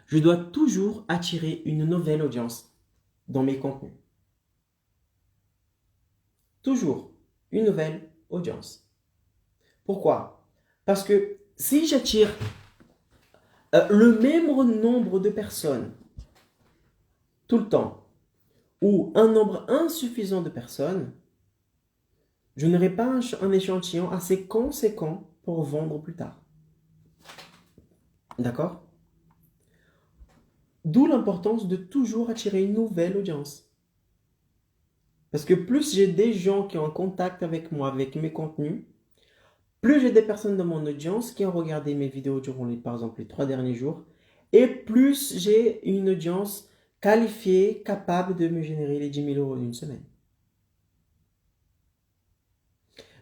[SPEAKER 1] Je dois toujours attirer une nouvelle audience dans mes contenus. Toujours une nouvelle audience. Pourquoi? Parce que si j'attire le même nombre de personnes tout le temps ou un nombre insuffisant de personnes, je n'aurai pas un échantillon assez conséquent pour vendre plus tard. D'accord? D'où l'importance de toujours attirer une nouvelle audience. Parce que plus j'ai des gens qui ont un contact avec moi, avec mes contenus, plus j'ai des personnes dans mon audience qui ont regardé mes vidéos durant, par exemple, les 3 derniers jours, et plus j'ai une audience qualifiée, capable de me générer les 10 000 euros en une semaine.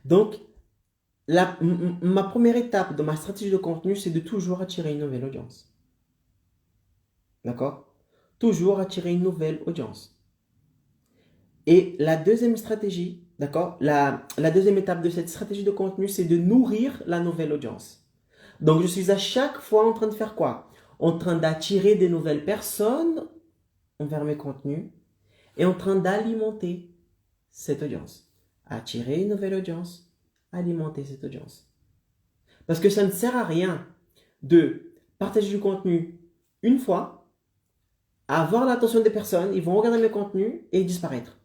[SPEAKER 1] Donc, ma première étape dans ma stratégie de contenu, c'est de toujours attirer une nouvelle audience. D'accord? Toujours attirer une nouvelle audience. Et la deuxième stratégie, d'accord? La deuxième étape de cette stratégie de contenu, c'est de nourrir la nouvelle audience. Donc, je suis à chaque fois en train de faire quoi? En train d'attirer des nouvelles personnes envers mes contenus et en train d'alimenter cette audience. Attirer une nouvelle audience, alimenter cette audience. Parce que ça ne sert à rien de partager du contenu une fois, avoir l'attention des personnes, ils vont regarder mes contenus et disparaître.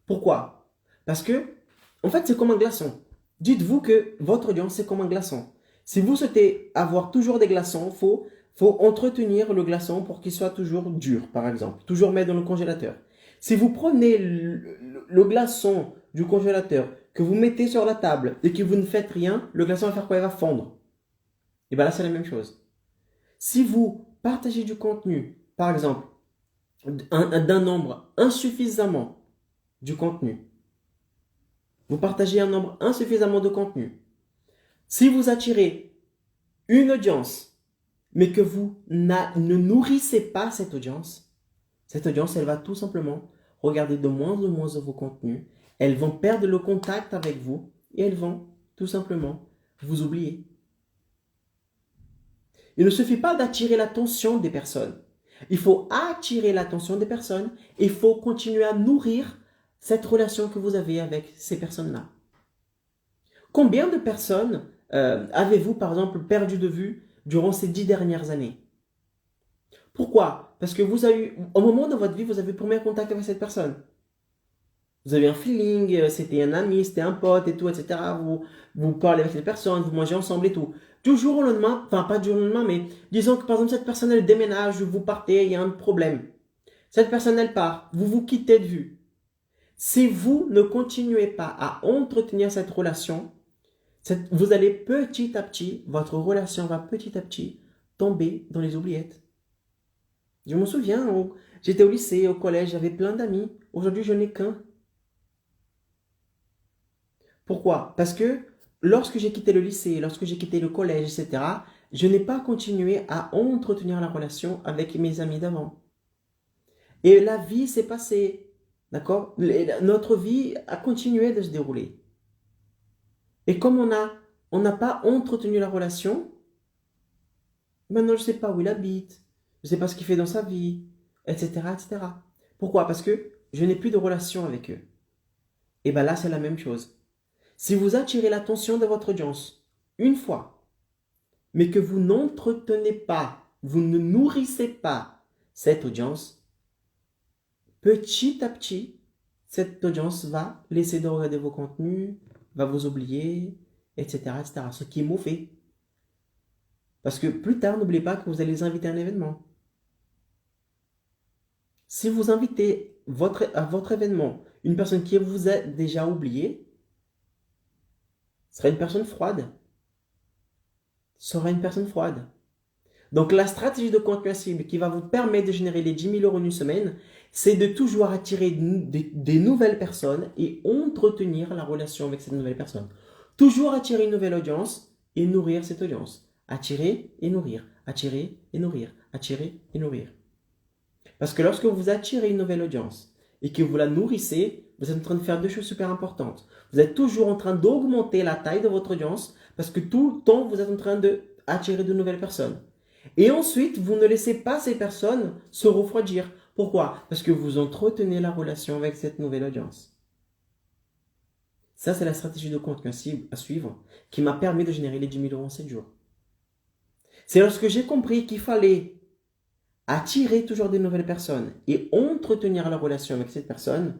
[SPEAKER 1] Pourquoi? Parce que, en fait, c'est comme un glaçon. Dites-vous que votre audience, c'est comme un glaçon. Si vous souhaitez avoir toujours des glaçons, faut entretenir le glaçon pour qu'il soit toujours dur, par exemple. Toujours mettre dans le congélateur. Si vous prenez le glaçon du congélateur, que vous mettez sur la table et que vous ne faites rien, le glaçon va faire quoi? Il va fondre. Et bien là, c'est la même chose. Si vous partagez du contenu, par exemple, d'un nombre insuffisamment du contenu, vous partagez un nombre insuffisamment de contenu, si vous attirez une audience, mais que vous ne nourrissez pas cette audience, elle va tout simplement regarder de moins en moins de vos contenus, elles vont perdre le contact avec vous et elles vont tout simplement vous oublier. Il ne suffit pas d'attirer l'attention des personnes. Il faut attirer l'attention des personnes et il faut continuer à nourrir cette relation que vous avez avec ces personnes-là. Combien de personnes avez-vous, par exemple, perdu de vue durant ces 10 dernières années? Pourquoi? Parce que au moment de votre vie, vous avez eu le premier contact avec cette personne. Vous avez un feeling, c'était un ami, c'était un pote et tout, etc. Vous parlez avec les personnes, vous mangez ensemble et tout. Du jour au lendemain, enfin pas du jour au lendemain, mais disons que par exemple cette personne elle déménage, vous partez, il y a un problème. Cette personne elle part, vous vous quittez de vue. Si vous ne continuez pas à entretenir cette relation, vous allez petit à petit, votre relation va petit à petit tomber dans les oubliettes. Je me souviens, j'étais au lycée, au collège, j'avais plein d'amis. Aujourd'hui, je n'ai qu'un. Pourquoi? Parce que lorsque j'ai quitté le lycée, lorsque j'ai quitté le collège, etc., je n'ai pas continué à entretenir la relation avec mes amis d'avant. Et la vie s'est passée, d'accord? Notre vie a continué de se dérouler. Et comme on n'a pas entretenu la relation, maintenant je ne sais pas où il habite, je ne sais pas ce qu'il fait dans sa vie, etc., etc. Pourquoi? Parce que je n'ai plus de relation avec eux. Et bien là, c'est la même chose. Si vous attirez l'attention de votre audience une fois, mais que vous n'entretenez pas, vous ne nourrissez pas cette audience, petit à petit, cette audience va laisser de regarder vos contenus, va vous oublier, etc., etc. Ce qui est mauvais. Parce que plus tard, n'oubliez pas que vous allez les inviter à un événement. Si vous invitez à votre événement une personne qui vous a déjà oublié, sera une personne froide. Sera une personne froide. Donc la stratégie de contenu à cible qui va vous permettre de générer les 10 000 euros en une semaine, c'est de toujours attirer des nouvelles personnes et entretenir la relation avec cette nouvelle personne. Toujours attirer une nouvelle audience et nourrir cette audience. Attirer et nourrir. Attirer et nourrir. Attirer et nourrir. Parce que lorsque vous attirez une nouvelle audience et que vous la nourrissez, vous êtes en train de faire deux choses super importantes. Vous êtes toujours en train d'augmenter la taille de votre audience parce que tout le temps, vous êtes en train d'attirer de nouvelles personnes. Et ensuite, vous ne laissez pas ces personnes se refroidir. Pourquoi? Parce que vous entretenez la relation avec cette nouvelle audience. Ça, c'est la stratégie de contenu à suivre qui m'a permis de générer les 10 000 euros en 7 jours. C'est lorsque j'ai compris qu'il fallait attirer toujours de nouvelles personnes et entretenir la relation avec cette personne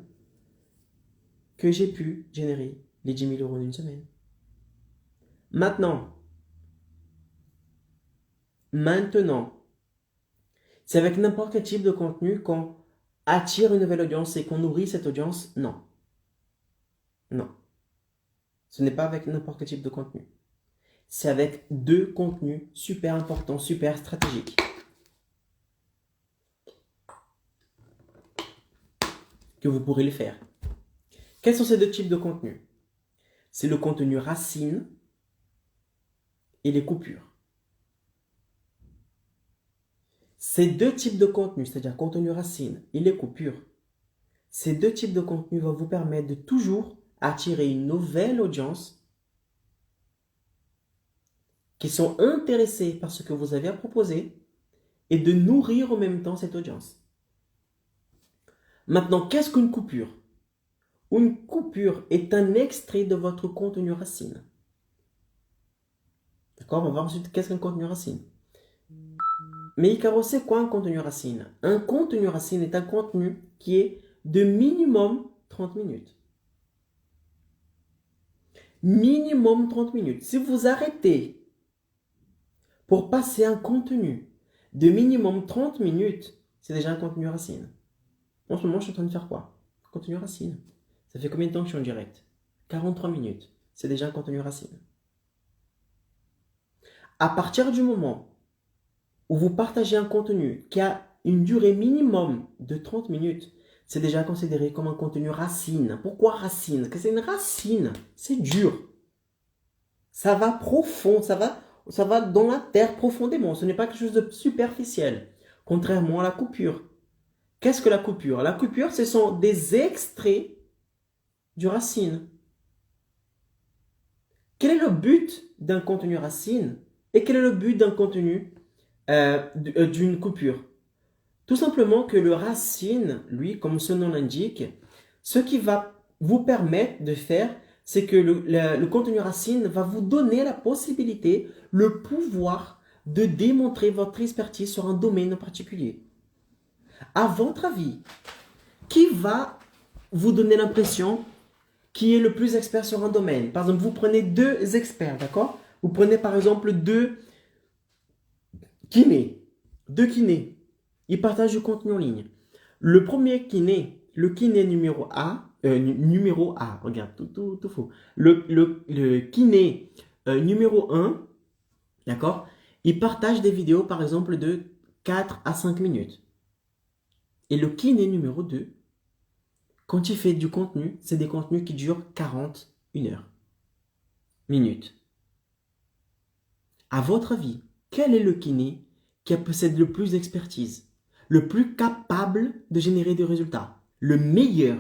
[SPEAKER 1] que j'ai pu générer les 10 000 euros en une semaine. Maintenant, c'est avec n'importe quel type de contenu qu'on attire une nouvelle audience et qu'on nourrit cette audience. Non. Non. Ce n'est pas avec n'importe quel type de contenu. C'est avec deux contenus super importants, super stratégiques. Que vous pourrez le faire. Quels sont ces deux types de contenus? C'est le contenu racine et les coupures. Ces deux types de contenus, c'est-à-dire contenu racine et les coupures, ces deux types de contenus vont vous permettre de toujours attirer une nouvelle audience qui sont intéressés par ce que vous avez à proposer et de nourrir en même temps cette audience. Maintenant, qu'est-ce qu'une coupure? Une coupure est un extrait de votre contenu racine. D'accord? On va voir ensuite qu'est-ce qu'un contenu racine. Mais Icaro, c'est quoi un contenu racine? Un contenu racine est un contenu qui est de minimum 30 minutes. Minimum 30 minutes. Si vous arrêtez pour passer un contenu de minimum 30 minutes, c'est déjà un contenu racine. En ce moment, je suis en train de faire quoi? Contenu racine. Ça fait combien de temps que je suis en direct? 43 minutes. C'est déjà un contenu racine. À partir du moment où vous partagez un contenu qui a une durée minimum de 30 minutes, c'est déjà considéré comme un contenu racine. Pourquoi racine? Parce que c'est une racine. C'est dur. Ça va profond. Ça va dans la terre profondément. Ce n'est pas quelque chose de superficiel. Contrairement à la coupure. Qu'est-ce que la coupure? La coupure, ce sont des extraits du racine. Quel est le but d'un contenu racine et quel est le but d'un contenu d'une coupure? Tout simplement que le racine, lui, comme son nom l'indique, ce qui va vous permettre de faire, c'est que le contenu racine va vous donner la possibilité, le pouvoir de démontrer votre expertise sur un domaine en particulier. À votre avis, qui va vous donner l'impression qui est le plus expert sur un domaine. Par exemple, vous prenez deux experts, d'accord? Vous prenez par exemple deux kinés. Deux kinés. Ils partagent du contenu en ligne. Le premier kiné, le kiné numéro A, regarde, tout faux. Le kiné numéro 1, d'accord? Il partage des vidéos par exemple de 4 à 5 minutes. Et le kiné numéro 2, quand il fait du contenu, c'est des contenus qui durent 41 minutes. À votre avis, quel est le kiné qui possède le plus d'expertise, le plus capable de générer des résultats, le meilleur?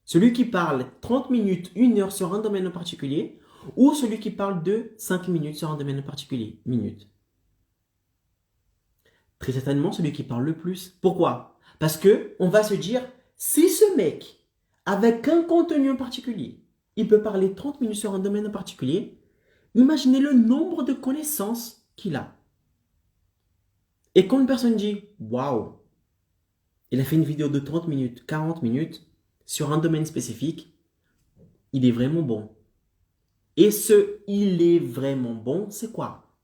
[SPEAKER 1] Celui qui parle 30 minutes, 1 heure sur un domaine en particulier, ou celui qui parle de 5 minutes sur un domaine en particulier, minutes? Très certainement celui qui parle le plus. Pourquoi? Parce que on va se dire, si ce mec, avec un contenu en particulier, il peut parler 30 minutes sur un domaine en particulier, imaginez le nombre de connaissances qu'il a. Et quand une personne dit, waouh, il a fait une vidéo de 30 minutes, 40 minutes sur un domaine spécifique, il est vraiment bon. Et il est vraiment bon, c'est quoi?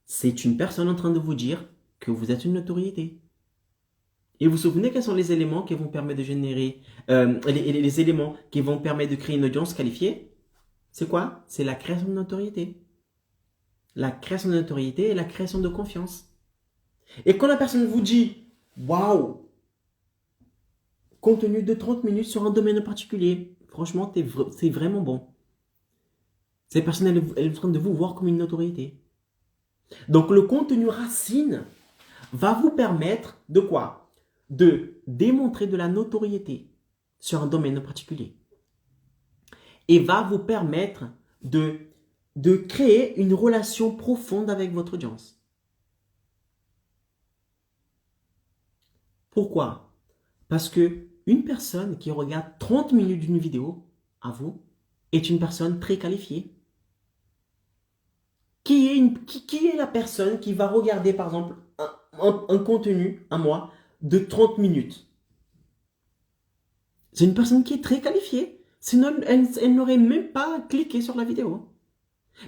[SPEAKER 1] C'est une personne en train de vous dire que vous êtes une notoriété. Et vous vous souvenez quels sont les éléments qui vont permettre de générer, les éléments qui vont permettre de créer une audience qualifiée? C'est quoi? C'est la création de notoriété. La création de notoriété et la création de confiance. Et quand la personne vous dit, waouh, contenu de 30 minutes sur un domaine en particulier, franchement, c'est vraiment bon. Cette personne, elle est en train de vous voir comme une notoriété. Donc, le contenu racine va vous permettre de quoi? De démontrer de la notoriété sur un domaine en particulier. Et va vous permettre de créer une relation profonde avec votre audience. Pourquoi? Parce que une personne qui regarde 30 minutes d'une vidéo, à vous, est une personne très qualifiée. Qui est la personne qui va regarder, par exemple, un contenu, à moi, de 30 minutes? C'est une personne qui est très qualifiée. Sinon, elle n'aurait même pas cliqué sur la vidéo.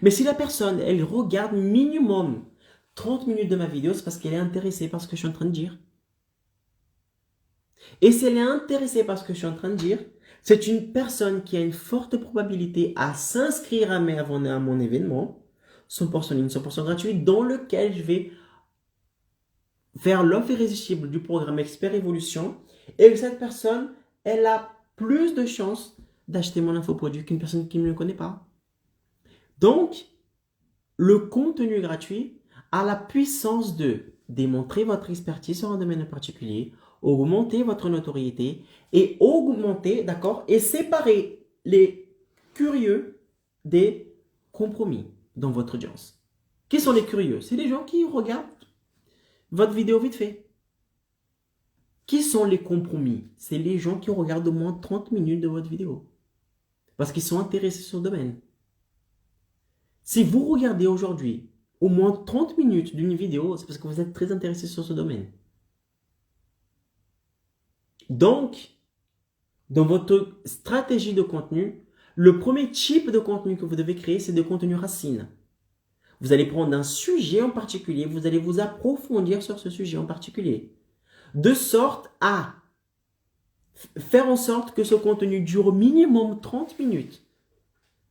[SPEAKER 1] Mais si la personne, elle regarde minimum 30 minutes de ma vidéo, c'est parce qu'elle est intéressée par ce que je suis en train de dire. Et si elle est intéressée par ce que je suis en train de dire, c'est une personne qui a une forte probabilité à s'inscrire à mon événement, 100% ligne, 100% gratuit, dans lequel je vais faire l'offre irrésistible du programme Expert Évolution. Et cette personne, elle a plus de chances d'acheter mon infoproduit qu'une personne qui ne me connaît pas. Donc, le contenu gratuit a la puissance de démontrer votre expertise sur un domaine en particulier, augmenter votre notoriété et augmenter, d'accord, et séparer les curieux des compromis dans votre audience. Qui sont les curieux? C'est les gens qui regardent votre vidéo vite fait. Qui sont les compromis? C'est les gens qui regardent au moins 30 minutes de votre vidéo. Parce qu'ils sont intéressés sur le domaine. Si vous regardez aujourd'hui au moins 30 minutes d'une vidéo, c'est parce que vous êtes très intéressé sur ce domaine. Donc, dans votre stratégie de contenu, le premier type de contenu que vous devez créer, c'est de contenu racine. Vous allez prendre un sujet en particulier, vous allez vous approfondir sur ce sujet en particulier, de sorte à faire en sorte que ce contenu dure minimum 30 minutes.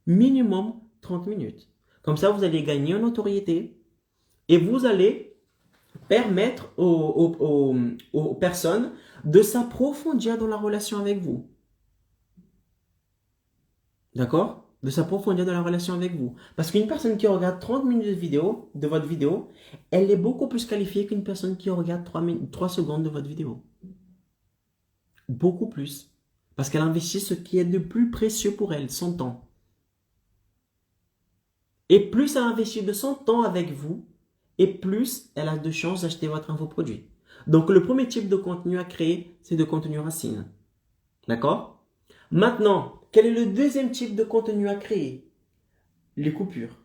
[SPEAKER 1] Minimum 30 minutes. Comme ça, vous allez gagner en notoriété et vous allez permettre aux personnes de s'approfondir dans la relation avec vous. D'accord? De s'approfondir dans la relation avec vous. Parce qu'une personne qui regarde 30 minutes de votre vidéo, elle est beaucoup plus qualifiée qu'une personne qui regarde 3 secondes de votre vidéo. Beaucoup plus. Parce qu'elle investit ce qui est de plus précieux pour elle, son temps. Et plus elle investit de son temps avec vous, et plus elle a de chances d'acheter votre infoproduit. Donc, le premier type de contenu à créer, c'est de contenu racine. D'accord? Maintenant, quel est le deuxième type de contenu à créer? Les coupures.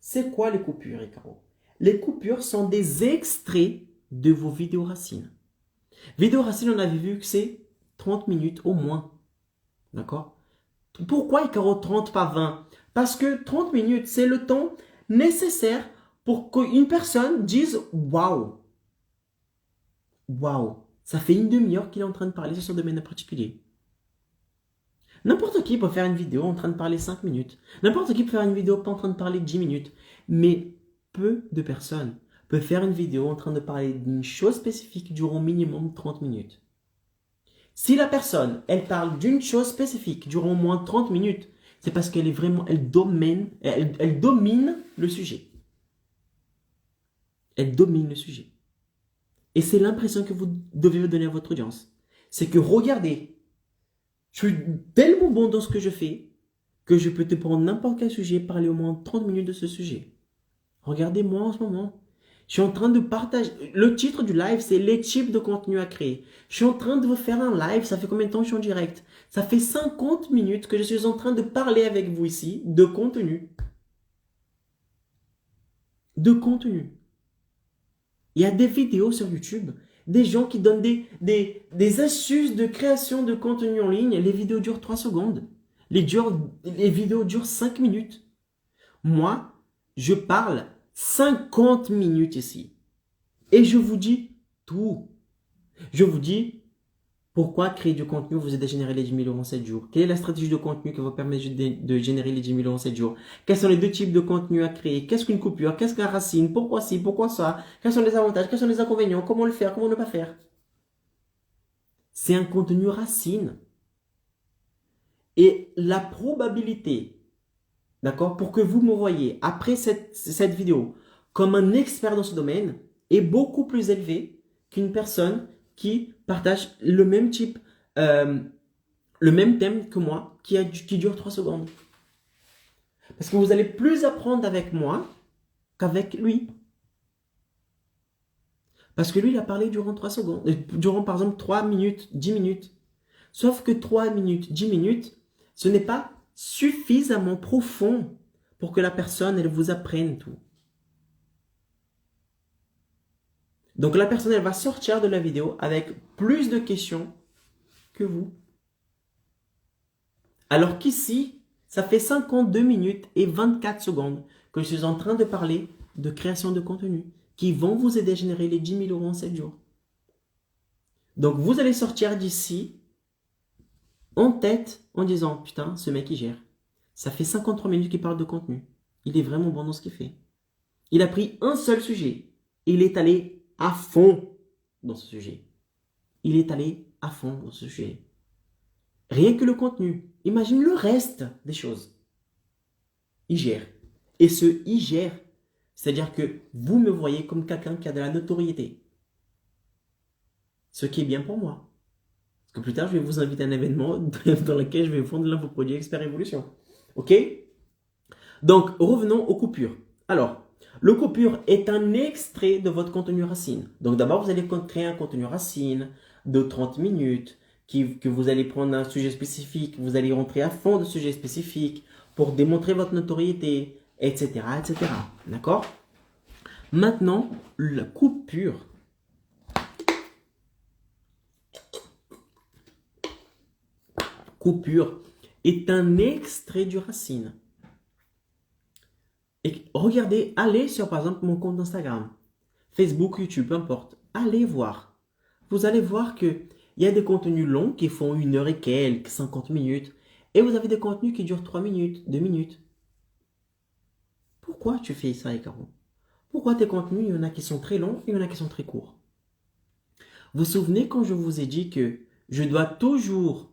[SPEAKER 1] C'est quoi les coupures, Icaro? Les coupures sont des extraits de vos vidéos racines. Vidéo racine, on avait vu que c'est 30 minutes au moins. D'accord? Pourquoi Icaro 30 pas 20? Parce que 30 minutes, c'est le temps nécessaire pour qu'une personne dise waouh. Waouh. Ça fait une demi-heure qu'il est en train de parler sur ce domaine en particulier. N'importe qui peut faire une vidéo en train de parler 5 minutes. N'importe qui peut faire une vidéo pas en train de parler 10 minutes. Mais peu de personnes peuvent faire une vidéo en train de parler d'une chose spécifique durant au minimum 30 minutes. Si la personne, elle parle d'une chose spécifique durant au moins 30 minutes, c'est parce qu'elle est vraiment, elle domine le sujet. Elle domine le sujet. Et c'est l'impression que vous devez donner à votre audience. C'est que regardez, je suis tellement bon dans ce que je fais que je peux te prendre n'importe quel sujet et parler au moins 30 minutes de ce sujet. Regardez-moi en ce moment. Je suis en train de partager. Le titre du live, c'est les types de contenu à créer. Je suis en train de vous faire un live. Ça fait combien de temps que je suis en direct? Ça fait 50 minutes que je suis en train de parler avec vous ici de contenu. De contenu. Il y a des vidéos sur YouTube, des gens qui donnent des astuces de création de contenu en ligne. Les vidéos durent 3 secondes. Les vidéos durent 5 minutes. Moi, je parle 50 minutes ici. Et je vous dis tout. Je vous dis pourquoi créer du contenu vous aide à générer les 10 000 euros en 7 jours. Quelle est la stratégie de contenu qui vous permet de générer les 10 000 euros en 7 jours? Quels sont les deux types de contenu à créer? Qu'est-ce qu'une coupure? Qu'est-ce qu'un racine? Pourquoi ci? Pourquoi ça? Quels sont les avantages? Quels sont les inconvénients? Comment le faire? Comment ne pas faire? C'est un contenu racine. Et la probabilité, d'accord, pour que vous me voyez après cette vidéo comme un expert dans ce domaine est beaucoup plus élevée qu'une personne qui partage le même type, le même thème que moi, qui dure 3 secondes. Parce que vous allez plus apprendre avec moi qu'avec lui. Parce que lui, il a parlé durant 3 secondes, durant par exemple 3 minutes, 10 minutes. Sauf que 3 minutes, 10 minutes, ce n'est pas suffisamment profond pour que la personne, elle vous apprenne tout. Donc la personne, elle va sortir de la vidéo avec plus de questions que vous. Alors qu'ici, ça fait 52 minutes et 24 secondes que je suis en train de parler de création de contenu qui vont vous aider à générer les 10 000 euros en 7 jours. Donc vous allez sortir d'ici en tête en disant « Putain, ce mec il gère. Ça fait 53 minutes qu'il parle de contenu. Il est vraiment bon dans ce qu'il fait. Il a pris un seul sujet. Il est allé à fond dans ce sujet. Il est allé à fond dans ce sujet. Rien que le contenu. Imagine le reste des choses. Il gère. Et ce il gère, c'est-à-dire que vous me voyez comme quelqu'un qui a de la notoriété. Ce qui est bien pour moi. Parce que plus tard, je vais vous inviter à un événement dans lequel je vais vendre l'infoproduit Expert Évolution. Ok? Donc, revenons aux coupures. Alors, le coupure est un extrait de votre contenu racine. Donc, d'abord, vous allez créer un contenu racine de 30 minutes que vous allez prendre un sujet spécifique, vous allez rentrer à fond de sujet spécifique pour démontrer votre notoriété, etc., etc. D'accord? Maintenant, la coupure. Coupure est un extrait du racine. Et regardez, allez sur par exemple mon compte Instagram, Facebook, YouTube, peu importe. Allez voir. Vous allez voir qu'il y a des contenus longs qui font 1 heure et quelques, 50 minutes. Et vous avez des contenus qui durent 3 minutes, 2 minutes. Pourquoi tu fais ça, Icaro? Pourquoi tes contenus, il y en a qui sont très longs et il y en a qui sont très courts? Vous vous souvenez quand je vous ai dit que je dois toujours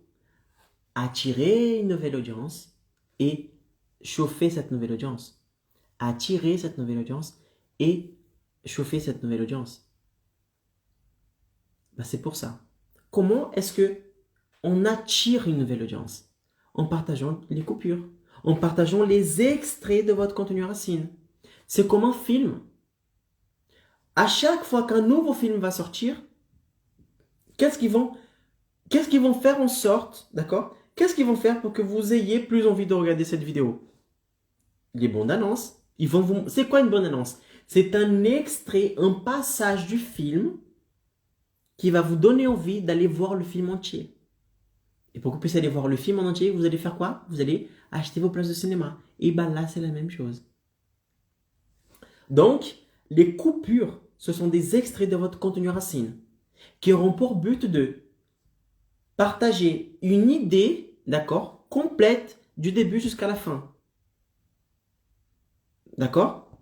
[SPEAKER 1] attirer une nouvelle audience et chauffer cette nouvelle audience? Attirer cette nouvelle audience et chauffer cette nouvelle audience. Ben, c'est pour ça. Comment est-ce que on attire une nouvelle audience? En partageant les coupures, en partageant les extraits de votre contenu racine. C'est comme un film. À chaque fois qu'un nouveau film va sortir, qu'est-ce qu'ils vont faire en sorte, d'accord? Qu'est-ce qu'ils vont faire pour que vous ayez plus envie de regarder cette vidéo? Les bandes annonces. C'est quoi une bande annonce? C'est un extrait, un passage du film qui va vous donner envie d'aller voir le film entier. Et pour que vous puissiez aller voir le film en entier, vous allez faire quoi? Vous allez acheter vos places de cinéma. Et ben là, c'est la même chose. Donc, les coupures, ce sont des extraits de votre contenu racine qui auront pour but de partager une idée, d'accord, complète du début jusqu'à la fin. D'accord?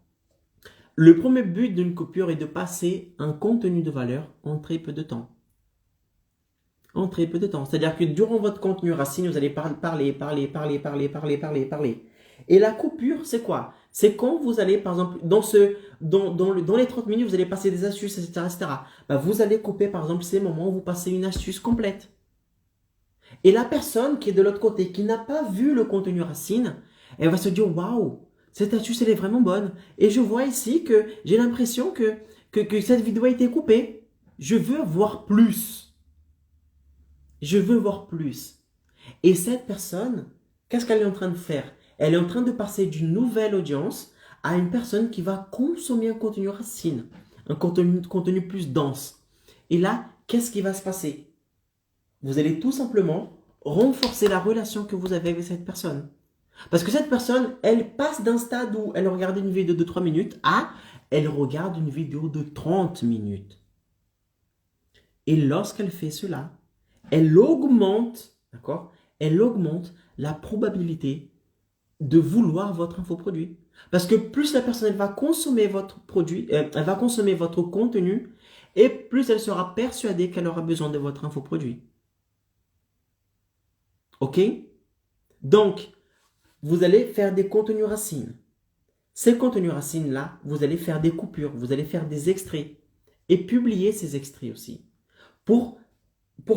[SPEAKER 1] Le premier but d'une coupure est de passer un contenu de valeur en très peu de temps. En très peu de temps. C'est-à-dire que durant votre contenu racine, vous allez parler. Et la coupure, c'est quoi? C'est quand vous allez, par exemple, dans les 30 minutes, vous allez passer des astuces, etc. etc. Bah, vous allez couper, par exemple, ces moments où vous passez une astuce complète. Et la personne qui est de l'autre côté, qui n'a pas vu le contenu racine, elle va se dire, waouh, cette astuce, elle est vraiment bonne. Et je vois ici que j'ai l'impression que cette vidéo a été coupée. Je veux voir plus. Je veux voir plus. Et cette personne, qu'est-ce qu'elle est en train de faire? Elle est en train de passer d'une nouvelle audience à une personne qui va consommer un contenu racine, un contenu plus dense. Et là, qu'est-ce qui va se passer? Vous allez tout simplement renforcer la relation que vous avez avec cette personne. Parce que cette personne, elle passe d'un stade où elle regarde une vidéo de 3 minutes à elle regarde une vidéo de 30 minutes. Et lorsqu'elle fait cela, elle augmente, d'accord? Elle augmente la probabilité de vouloir votre infoproduit. Parce que plus la personne elle va consommer votre produit, elle va consommer votre contenu, et plus elle sera persuadée qu'elle aura besoin de votre infoproduit. Ok? Donc, vous allez faire des contenus racines. Ces contenus racines-là, vous allez faire des coupures, vous allez faire des extraits et publier ces extraits aussi. Pour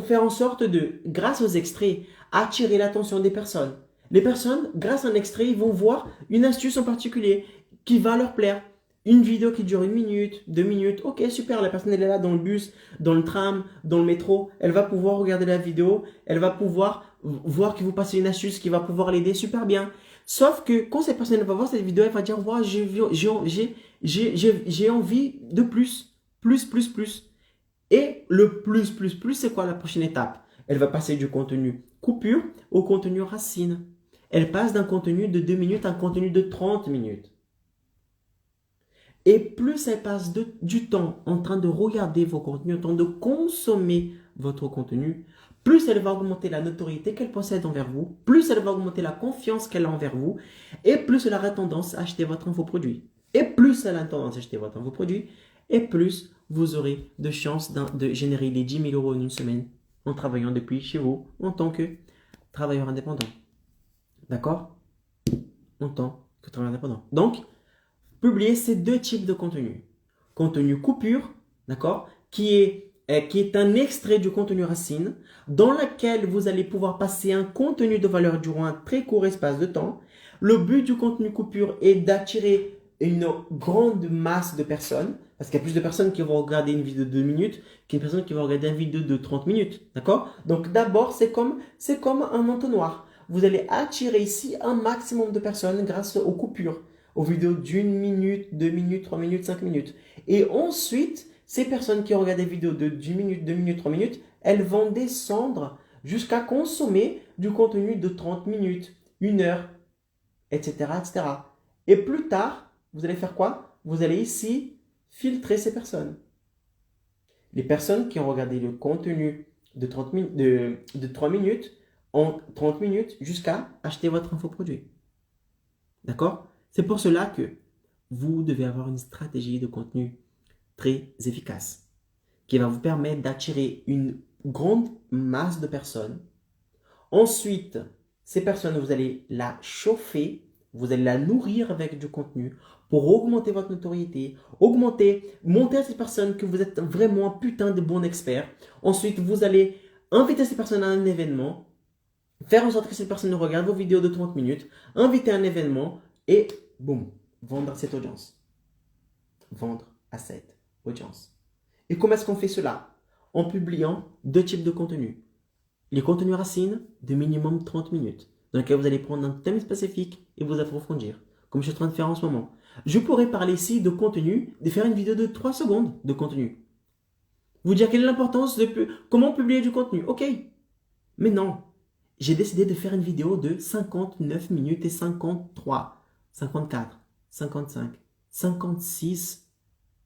[SPEAKER 1] faire en sorte de, grâce aux extraits, attirer l'attention des personnes. Les personnes, grâce à un extrait, ils vont voir une astuce en particulier qui va leur plaire. Une vidéo qui dure 1 minute, 2 minutes, ok super, la personne elle est là dans le bus, dans le tram, dans le métro, elle va pouvoir regarder la vidéo, elle va pouvoir voir que vous passez une astuce qui va pouvoir l'aider super bien. Sauf que quand cette personne va voir cette vidéo, elle va dire, wow, j'ai envie de plus, plus. Et le plus, c'est quoi la prochaine étape? Elle va passer du contenu coupure au contenu racine. Elle passe d'un contenu de 2 minutes à un contenu de 30 minutes. Et plus elle passe du temps en train de regarder vos contenus, en train de consommer votre contenu, plus elle va augmenter la notoriété qu'elle possède envers vous, plus elle va augmenter la confiance qu'elle a envers vous, et plus elle aura tendance à acheter votre infoproduit. Et plus elle a tendance à acheter votre infoproduit, et plus vous aurez de chances de générer les 10 000 euros en une semaine en travaillant depuis chez vous en tant que travailleur indépendant. D'accord? En tant que travailleur indépendant. Donc, publier ces deux types de contenu. Contenu coupure, d'accord, qui est un extrait du contenu racine dans lequel vous allez pouvoir passer un contenu de valeur durant un très court espace de temps. Le but du contenu coupure est d'attirer une grande masse de personnes, parce qu'il y a plus de personnes qui vont regarder une vidéo de 2 minutes qu'une personne qui va regarder une vidéo de 30 minutes, d'accord? Donc d'abord, c'est comme un entonnoir. Vous allez attirer ici un maximum de personnes grâce aux coupures, aux vidéos d'1 minute, 2 minutes, 3 minutes, 5 minutes. Et ensuite, ces personnes qui regardent des vidéos de 10 minutes, 2 minutes, 3 minutes, elles vont descendre jusqu'à consommer du contenu de 30 minutes, 1 heure, etc., etc. Et plus tard, vous allez faire quoi? Vous allez ici filtrer ces personnes. Les personnes qui ont regardé le contenu de 3 minutes en 30 minutes jusqu'à acheter votre infoproduit. D'accord? C'est pour cela que vous devez avoir une stratégie de contenu très efficace qui va vous permettre d'attirer une grande masse de personnes. Ensuite, ces personnes, vous allez la chauffer, vous allez la nourrir avec du contenu pour augmenter votre notoriété, monter à ces personnes que vous êtes vraiment un putain de bon expert. Ensuite, vous allez inviter ces personnes à un événement, faire en sorte que ces personnes regardent vos vidéos de 30 minutes, inviter à un événement et boum, vendre à cette audience. Vendre à cette audience. Et comment est-ce qu'on fait cela? En publiant deux types de contenus. Les contenus racines de minimum 30 minutes, dans lesquels vous allez prendre un thème spécifique et vous approfondir, comme je suis en train de faire en ce moment. Je pourrais parler ici de contenu, de faire une vidéo de 3 secondes de contenu. Vous dire quelle est l'importance de comment publier du contenu. Ok. Mais non. j'ai décidé de faire une vidéo de 59 minutes et 53, 54, 55, 56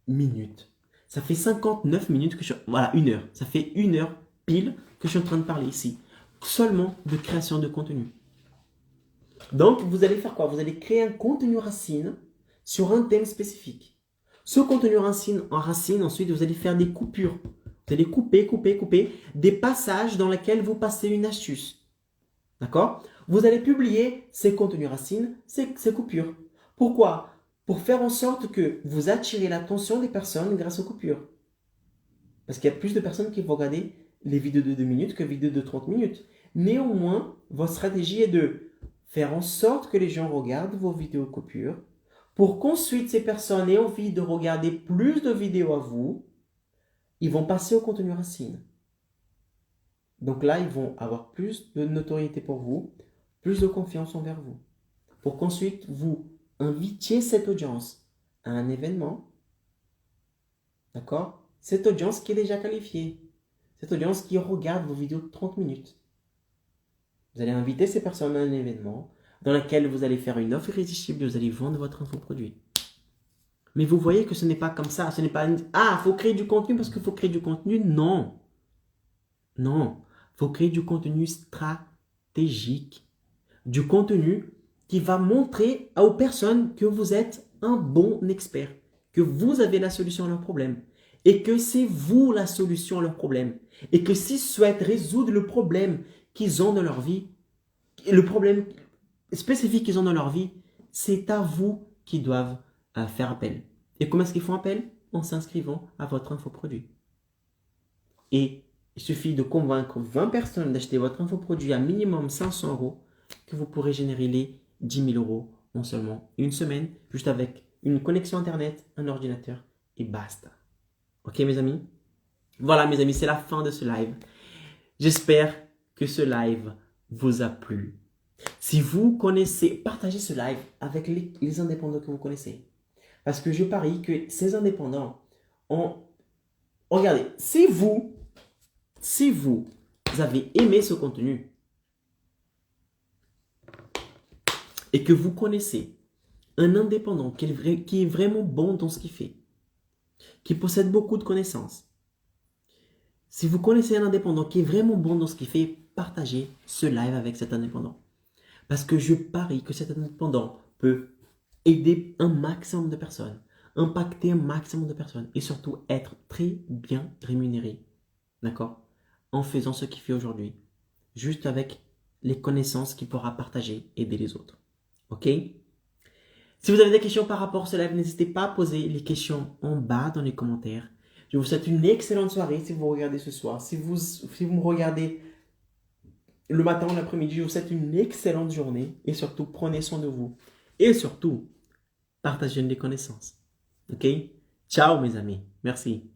[SPEAKER 1] minutes. Ça fait 59 minutes que voilà, 1 heure. Ça fait 1 heure pile que je suis en train de parler ici. Seulement de création de contenu. Donc, vous allez faire quoi? Vous allez créer un contenu racine sur un thème spécifique. Ce contenu racine, ensuite, vous allez faire des coupures. Vous allez couper des passages dans lesquels vous passez une astuce. D'accord? Vous allez publier ces contenus racines, ces coupures. Pourquoi? Pour faire en sorte que vous attirez l'attention des personnes grâce aux coupures. Parce qu'il y a plus de personnes qui vont regarder les vidéos de 2 minutes que les vidéos de 30 minutes. Néanmoins, votre stratégie est de faire en sorte que les gens regardent vos vidéos coupures pour qu'ensuite ces personnes aient envie de regarder plus de vidéos à vous. Ils vont passer au contenu racine. Donc là, ils vont avoir plus de notoriété pour vous, plus de confiance envers vous. Pour qu'ensuite, vous invitiez cette audience à un événement. D'accord? Cette audience qui est déjà qualifiée. Cette audience qui regarde vos vidéos de 30 minutes. Vous allez inviter ces personnes à un événement dans lequel vous allez faire une offre irrésistible et vous allez vendre votre infoproduit. Mais vous voyez que ce n'est pas comme ça. Ce n'est pas il faut créer du contenu parce qu'il faut créer du contenu. Non. Non. Il faut créer du contenu stratégique. Du contenu qui va montrer aux personnes que vous êtes un bon expert. Que vous avez la solution à leurs problèmes. Et que c'est vous la solution à leurs problèmes. Et que s'ils souhaitent résoudre le problème qu'ils ont dans leur vie, le problème spécifique qu'ils ont dans leur vie, c'est à vous qu'ils doivent faire appel. Et comment est-ce qu'ils font appel? En s'inscrivant à votre infoproduit. Et il suffit de convaincre 20 personnes d'acheter votre infoproduit à minimum 500 € que vous pourrez générer les 10 000 € en seulement une semaine, juste avec une connexion Internet, un ordinateur et basta. Ok mes amis? Voilà mes amis, c'est la fin de ce live. J'espère que ce live vous a plu. Si vous connaissez, partagez ce live avec les indépendants que vous connaissez. Parce que je parie que ces indépendants ont... Regardez, si vous avez aimé ce contenu et que vous connaissez un indépendant qui est vraiment bon dans ce qu'il fait, qui possède beaucoup de connaissances, si vous connaissez un indépendant qui est vraiment bon dans ce qu'il fait, partagez ce live avec cet indépendant. Parce que je parie que cet indépendant peut aider un maximum de personnes, impacter un maximum de personnes et surtout être très bien rémunéré. D'accord? En faisant ce qu'il fait aujourd'hui. Juste avec les connaissances qu'il pourra partager, aider les autres. Ok? Si vous avez des questions par rapport à ce live, n'hésitez pas à poser les questions en bas dans les commentaires. Je vous souhaite une excellente soirée si vous regardez ce soir. Si vous me regardez le matin ou l'après-midi, je vous souhaite une excellente journée. Et surtout, prenez soin de vous. Et surtout, partagez des connaissances. Ok? Ciao mes amis. Merci.